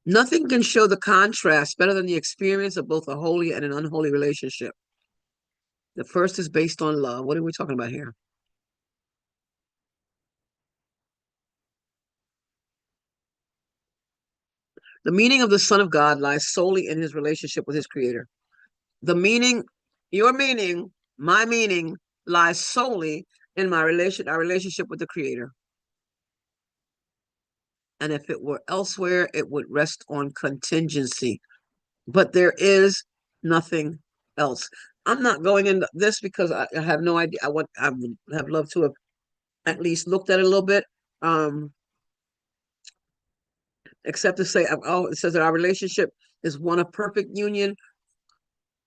Speaker 2: Nothing can show the contrast better than the experience of both a holy and an unholy relationship. The first is based on love. What are we talking about here? The meaning of the Son of God lies solely in his relationship with his Creator. The meaning, your meaning, my meaning lies solely in our relationship with the Creator. And if it were elsewhere, it would rest on contingency. But there is nothing else. I'm not going into this because I have no idea. I would have loved to have at least looked at it a little bit. Except to say, oh, it says that our relationship is one of perfect union.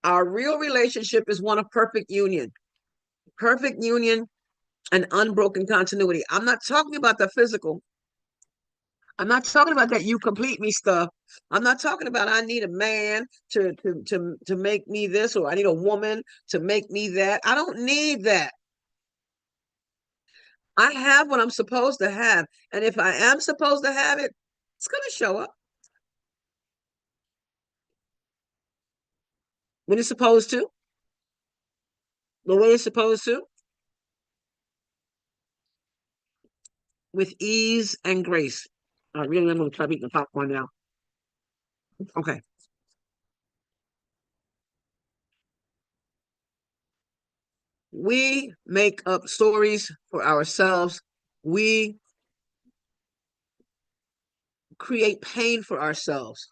Speaker 2: Our real relationship is one of perfect union and unbroken continuity. I'm not talking about the physical. I'm not talking about that you complete me stuff. I'm not talking about I need a man to make me this, or I need a woman to make me that. I don't need that. I have what I'm supposed to have. And if I am supposed to have it, it's going to show up when it's supposed to, the way it's supposed to, with ease and grace. I really am going to try eating the popcorn now. Okay. We make up stories for ourselves. We create pain for ourselves.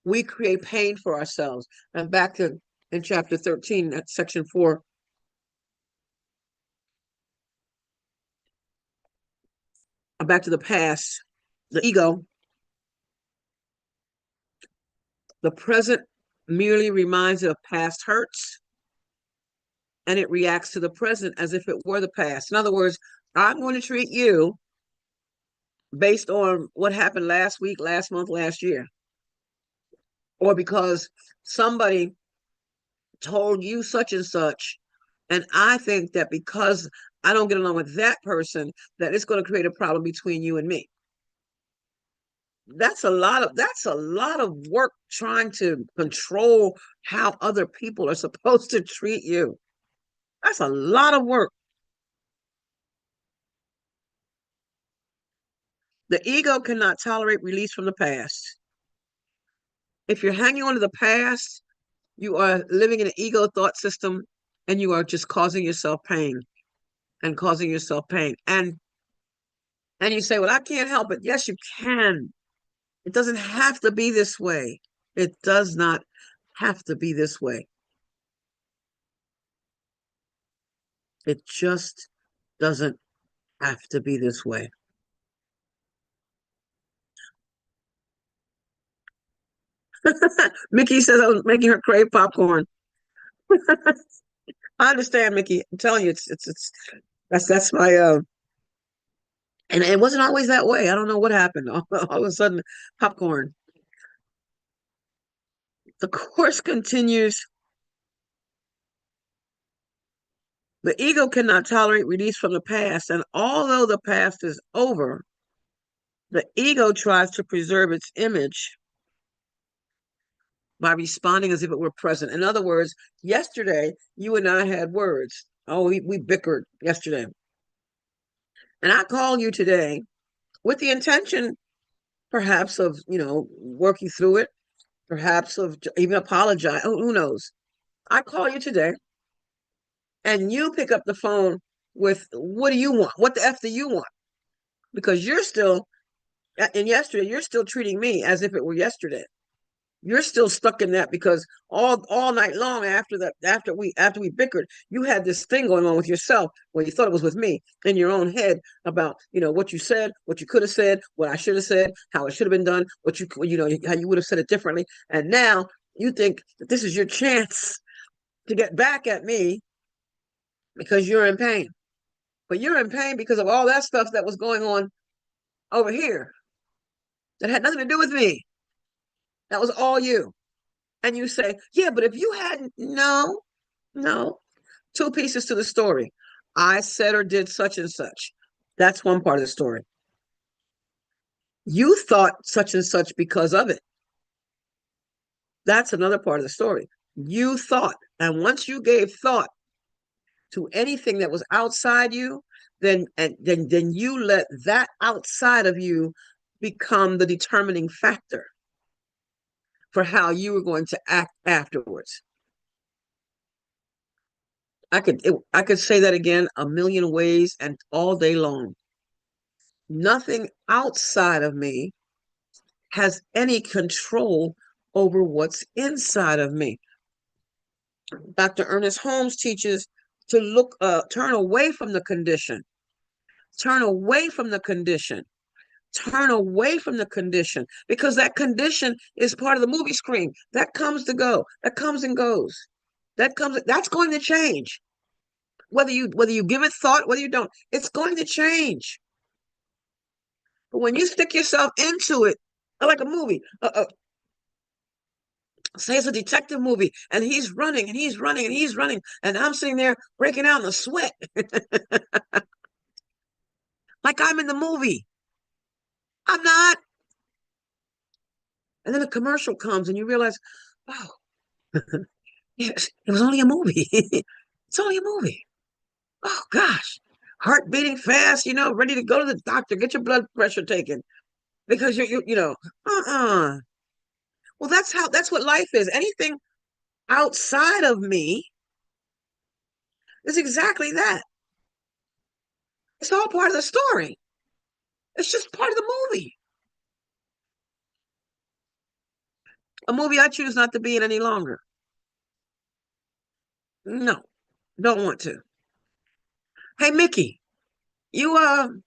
Speaker 2: We create pain for ourselves. And back to in chapter 13, at section 4. Back to the past, the ego. The present merely reminds it of past hurts, and it reacts to the present as if it were the past. In other words, I'm going to treat you based on what happened last week, last month, last year. Or because somebody told you such and such, and I think that because I don't get along with that person, that it's going to create a problem between you and me. That's a lot of work trying to control how other people are supposed to treat you. That's a lot of work. The ego cannot tolerate release from the past. If you're hanging on to the past, you are living in an ego thought system, and you are just causing yourself pain and causing yourself pain. And you say, well, I can't help it. Yes, you can. It doesn't have to be this way. It does not have to be this way. It just doesn't have to be this way. Mickey says I was making her crave popcorn. I understand, Mickey. I'm telling you, it's that's my and it wasn't always that way. I don't know what happened. All of a sudden, popcorn. The course continues. The ego cannot tolerate release from the past, and although the past is over, the ego tries to preserve its image by responding as if it were present. In other words, yesterday, you and I had words. Oh, we bickered yesterday. And I called you today with the intention, perhaps, of, working through it, perhaps of even apologize. Who knows? I call you today, and you pick up the phone with what do you want? What the F do you want? Because you're still, and yesterday, you're still treating me as if it were yesterday. You're still stuck in that because all night long after we bickered, you had this thing going on with yourself when you thought it was with me in your own head about what you said, what you could have said, what I should have said, how it should have been done, what how you would have said it differently, and now you think that this is your chance to get back at me because you're in pain, but you're in pain because of all that stuff that was going on over here that had nothing to do with me. That was all you. And you say, yeah, but if you hadn't, no, no. Two pieces to the story. I said or did such and such. That's one part of the story. You thought such and such because of it. That's another part of the story. You thought. And once you gave thought to anything that was outside you, then you let that outside of you become the determining factor for how you were going to act afterwards. I could say that again a million ways and all day long. Nothing outside of me has any control over what's inside of me. Dr. Ernest Holmes teaches to turn away from the condition. Turn away from the condition. Turn away from the condition, because that condition is part of the movie screen. That comes to go. That comes and goes. That's going to change. Whether you give it thought, whether you don't, it's going to change. But when you stick yourself into it, like a movie, say it's a detective movie, and he's running and he's running and he's running, and I'm sitting there breaking out in a sweat, like I'm in the movie. I'm not. And then a commercial comes, and you realize, oh, yes, it was only a movie. It's only a movie. Oh gosh, heart beating fast, ready to go to the doctor, get your blood pressure taken because Well, that's what life is. Anything outside of me is exactly that. It's all part of the story. It's just part of the movie. A movie I choose not to be in any longer. No, don't want to. Hey, Mickey, you want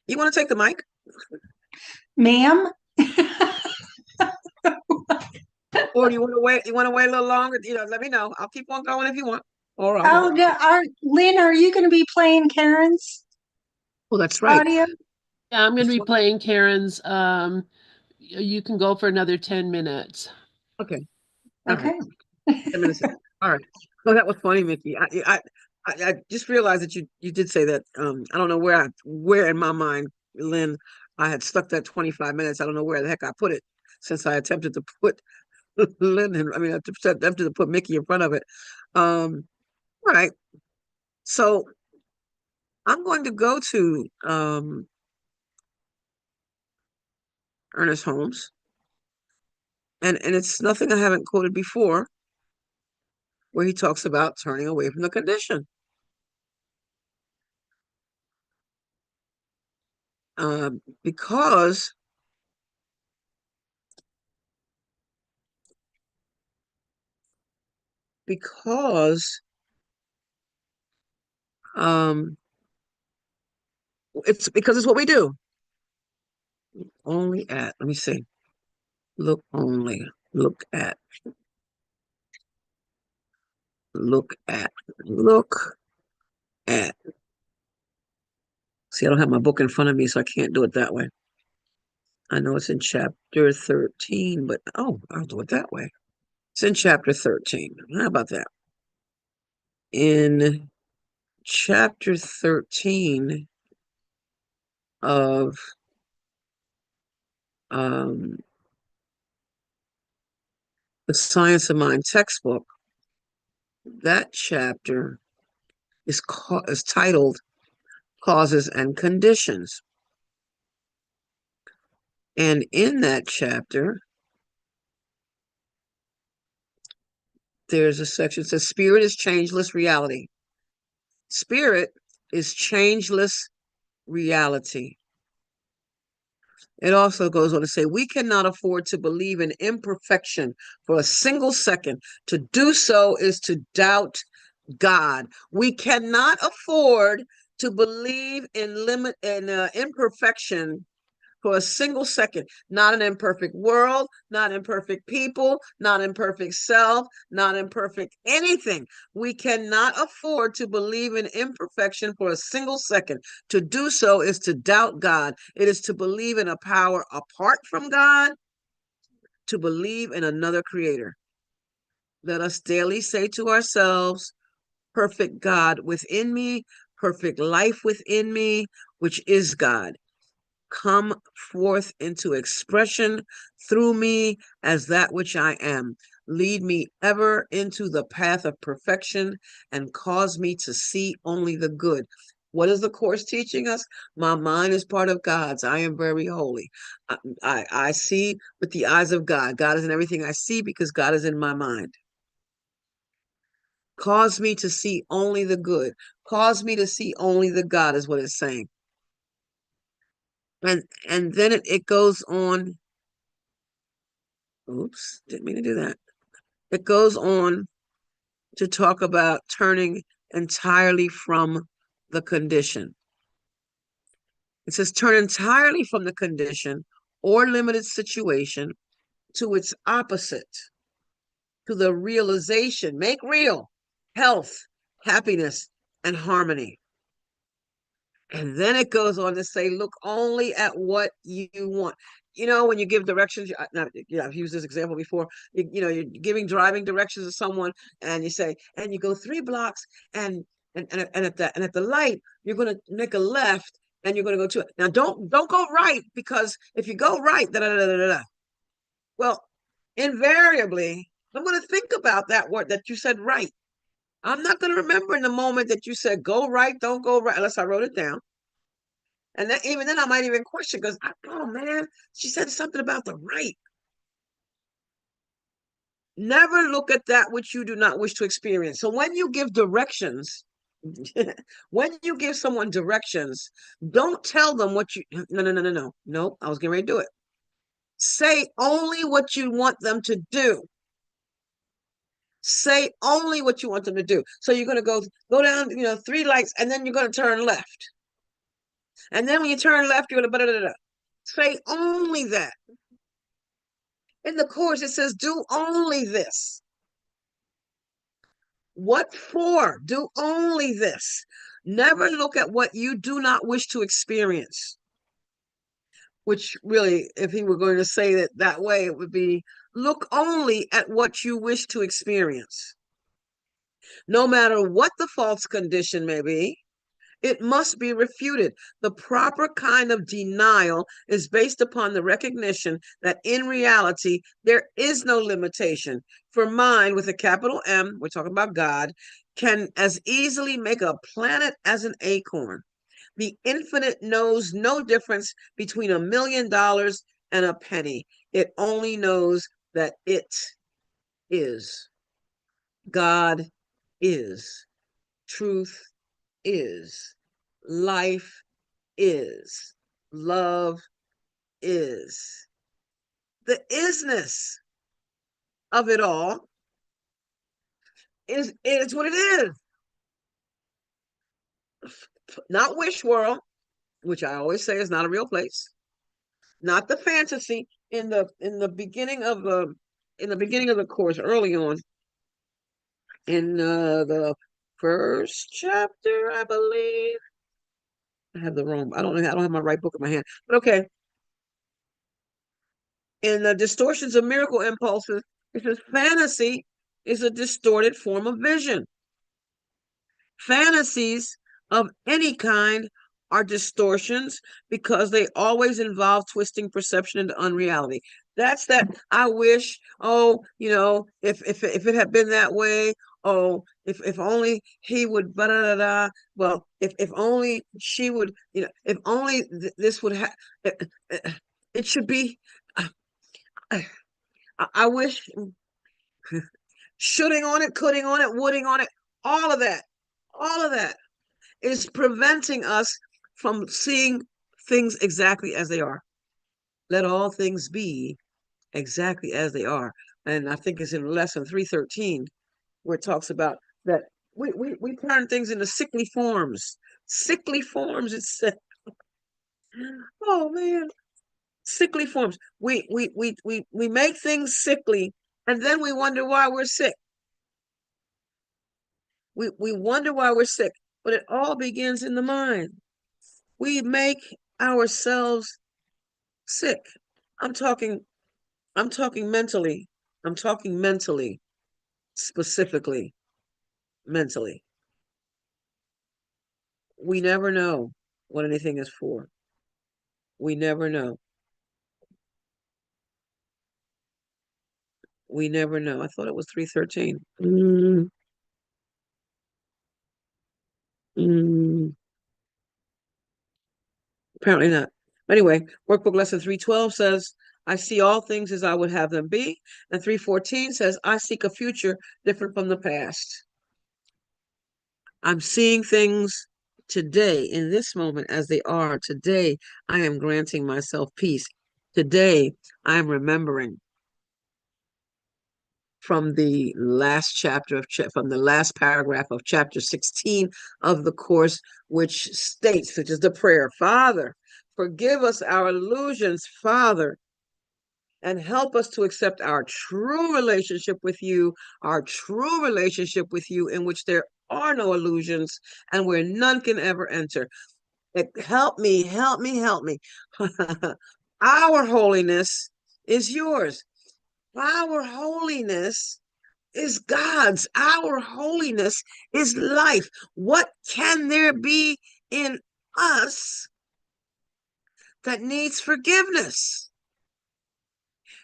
Speaker 2: to take the mic?
Speaker 4: Ma'am?
Speaker 2: Or do you want to wait? You want to wait a little longer? Let me know. I'll keep on going if you want. All right.
Speaker 4: Oh, Lynn, are you going to be playing Karen's
Speaker 2: Oh, that's right.
Speaker 4: audio?
Speaker 1: Yeah, I'm going to be playing Karen's. You can go for another 10 minutes.
Speaker 2: Okay.
Speaker 4: Okay.
Speaker 2: 10 minutes. All right. Oh, that was funny, Mickey. I just realized that you did say that. I don't know where in my mind, Lynn, I had stuck that 25 minutes. I don't know where the heck I put it, since I attempted to put Lynn in. I mean, I attempted to put Mickey in front of it. All right. So I'm going to go to Ernest Holmes, and it's nothing I haven't quoted before, where he talks about turning away from the condition. Because it's what we do. Only at, let me see. Look only, look at, look at, look at. See, I don't have my book in front of me, so I can't do it that way. I know it's in chapter 13, but I'll do it that way. It's in chapter 13. How about that? In chapter 13 of the Science of Mind textbook, that chapter is titled Causes and Conditions. And in that chapter, there's a section that says, Spirit is changeless reality. Spirit is changeless reality. It also goes on to say, we cannot afford to believe in imperfection for a single second. To do so is to doubt God. We cannot afford to believe in imperfection for a single second. Not an imperfect world, not imperfect people, not imperfect self, not imperfect anything. We cannot afford to believe in imperfection for a single second. To do so is to doubt God. It is to believe in a power apart from God, to believe in another creator. Let us daily say to ourselves, perfect God within me, perfect life within me, which is God, come forth into expression through me as that which I am. Lead me ever into the path of perfection and cause me to see only the good. What is the Course teaching us? My mind is part of God's. I am very holy. I see with the eyes of God. God is in everything I see because God is in my mind. Cause me to see only the good. Cause me to see only the God is what it's saying. And then it goes on. Oops, didn't mean to do that. It goes on to talk about turning entirely from the condition. It says turn entirely from the condition or limited situation to its opposite, to the realization, make real health, happiness, and harmony. And then it goes on to say, look only at what you want. You know, when you give directions, I've used this example before. You're giving driving directions to someone, and you say, and you go 3 blocks, and at the light, you're going to make a left, and you're going to go to it. Now, don't go right, because if you go right, da da da da da. Well, invariably, I'm going to think about that word that you said right. I'm not going to remember in the moment that you said go right, don't go right, unless I wrote it down. And then even then I might even question, because oh man, she said something about the right. Never look at that which you do not wish to experience. So when you give directions, when you give someone directions, don't tell them what you, no, I was getting ready to do it. Say only what you want them to do. Say only what you want them to do. So you're going to go down, 3 lights, and then you're going to turn left. And then when you turn left, you're going to say only that. In the Course, it says, do only this. What for? Do only this. Never look at what you do not wish to experience. Which really, if he were going to say it that way, it would be, look only at what you wish to experience. No matter what the false condition may be, it must be refuted. The proper kind of denial is based upon the recognition that in reality, there is no limitation. For mind with a capital M, we're talking about God, can as easily make a planet as an acorn. The infinite knows no difference between $1 million and a penny. It only knows that it is. God is. Truth is. Life is. Love is. The isness of it all is what it is. Not wish world, which I always say is not a real place. Not the fantasy in the beginning of the Course, early on, in the first chapter, I believe. I have the wrong. I don't have my right book in my hand. But okay. In the distortions of miracle impulses, it says fantasy is a distorted form of vision. Fantasies of any kind are distortions because they always involve twisting perception into unreality. That's that. I wish, if it had been that way, if only he would, blah, blah, blah. Well, if only she would, if only this would have, it should be, I wish, shoulding on it, coulding on it, wooding on it, all of that. is preventing us from seeing things exactly as they are. Let all things be exactly as they are. And I think it's in lesson 313 where it talks about that we turn things into sickly forms. Sickly forms, it said. Oh man, sickly forms. We make things sickly, and then we wonder why we're sick. We wonder why we're sick, but it all begins in the mind. We make ourselves sick. I'm talking mentally. I'm talking mentally, specifically mentally. We never know what anything is for. We never know. We never know. I thought it was 313. Apparently not. Anyway, workbook lesson 312 says, I see all things as I would have them be. And 314 says, I seek a future different from the past. I'm seeing things today, in this moment, as they are. Today, I am granting myself peace. Today, I am remembering from the last chapter of from the last paragraph of chapter 16 of the course, which states, which is the prayer, Father, forgive us our illusions, Father, and help us to accept our true relationship with you, in which there are no illusions and where none can ever enter. Help me, help me, help me. Our holiness is yours. Our holiness is God's. Our holiness is life. What can there be in us that needs forgiveness?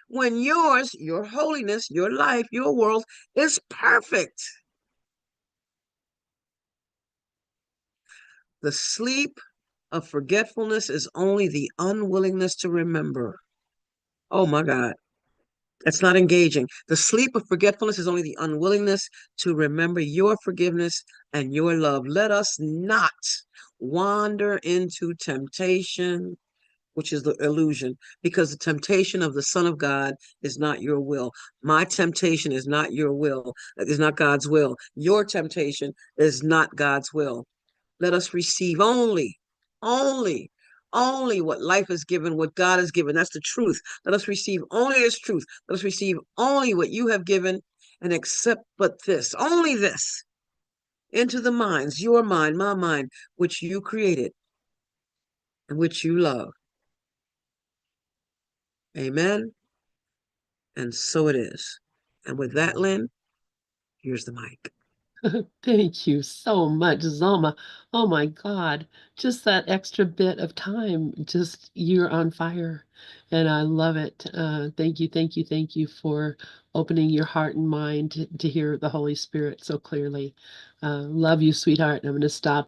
Speaker 2: When yours, your holiness, your life, your world is perfect. The sleep of forgetfulness is only the unwillingness to remember. Oh my God. That's not engaging. The sleep of forgetfulness is only the unwillingness to remember your forgiveness and your love. Let us not wander into temptation, which is the illusion, because the temptation of the Son of God is not your will. My temptation is not your will. It is not God's will. Your temptation is not God's will. Let us receive only what life has given, what God has given. That's the truth. Let us receive only His truth. Let us receive only what you have given and accept but this, only this, into the minds, your mind, my mind, which you created and which you love. Amen. And so it is. And with that, Lynn, here's the mic.
Speaker 1: Thank you so much, Zulma. Oh my God, just that extra bit of time, just you're on fire. And I love it. Thank you, thank you, thank you for opening your heart and mind to hear the Holy Spirit so clearly. Love you, sweetheart. I'm going to stop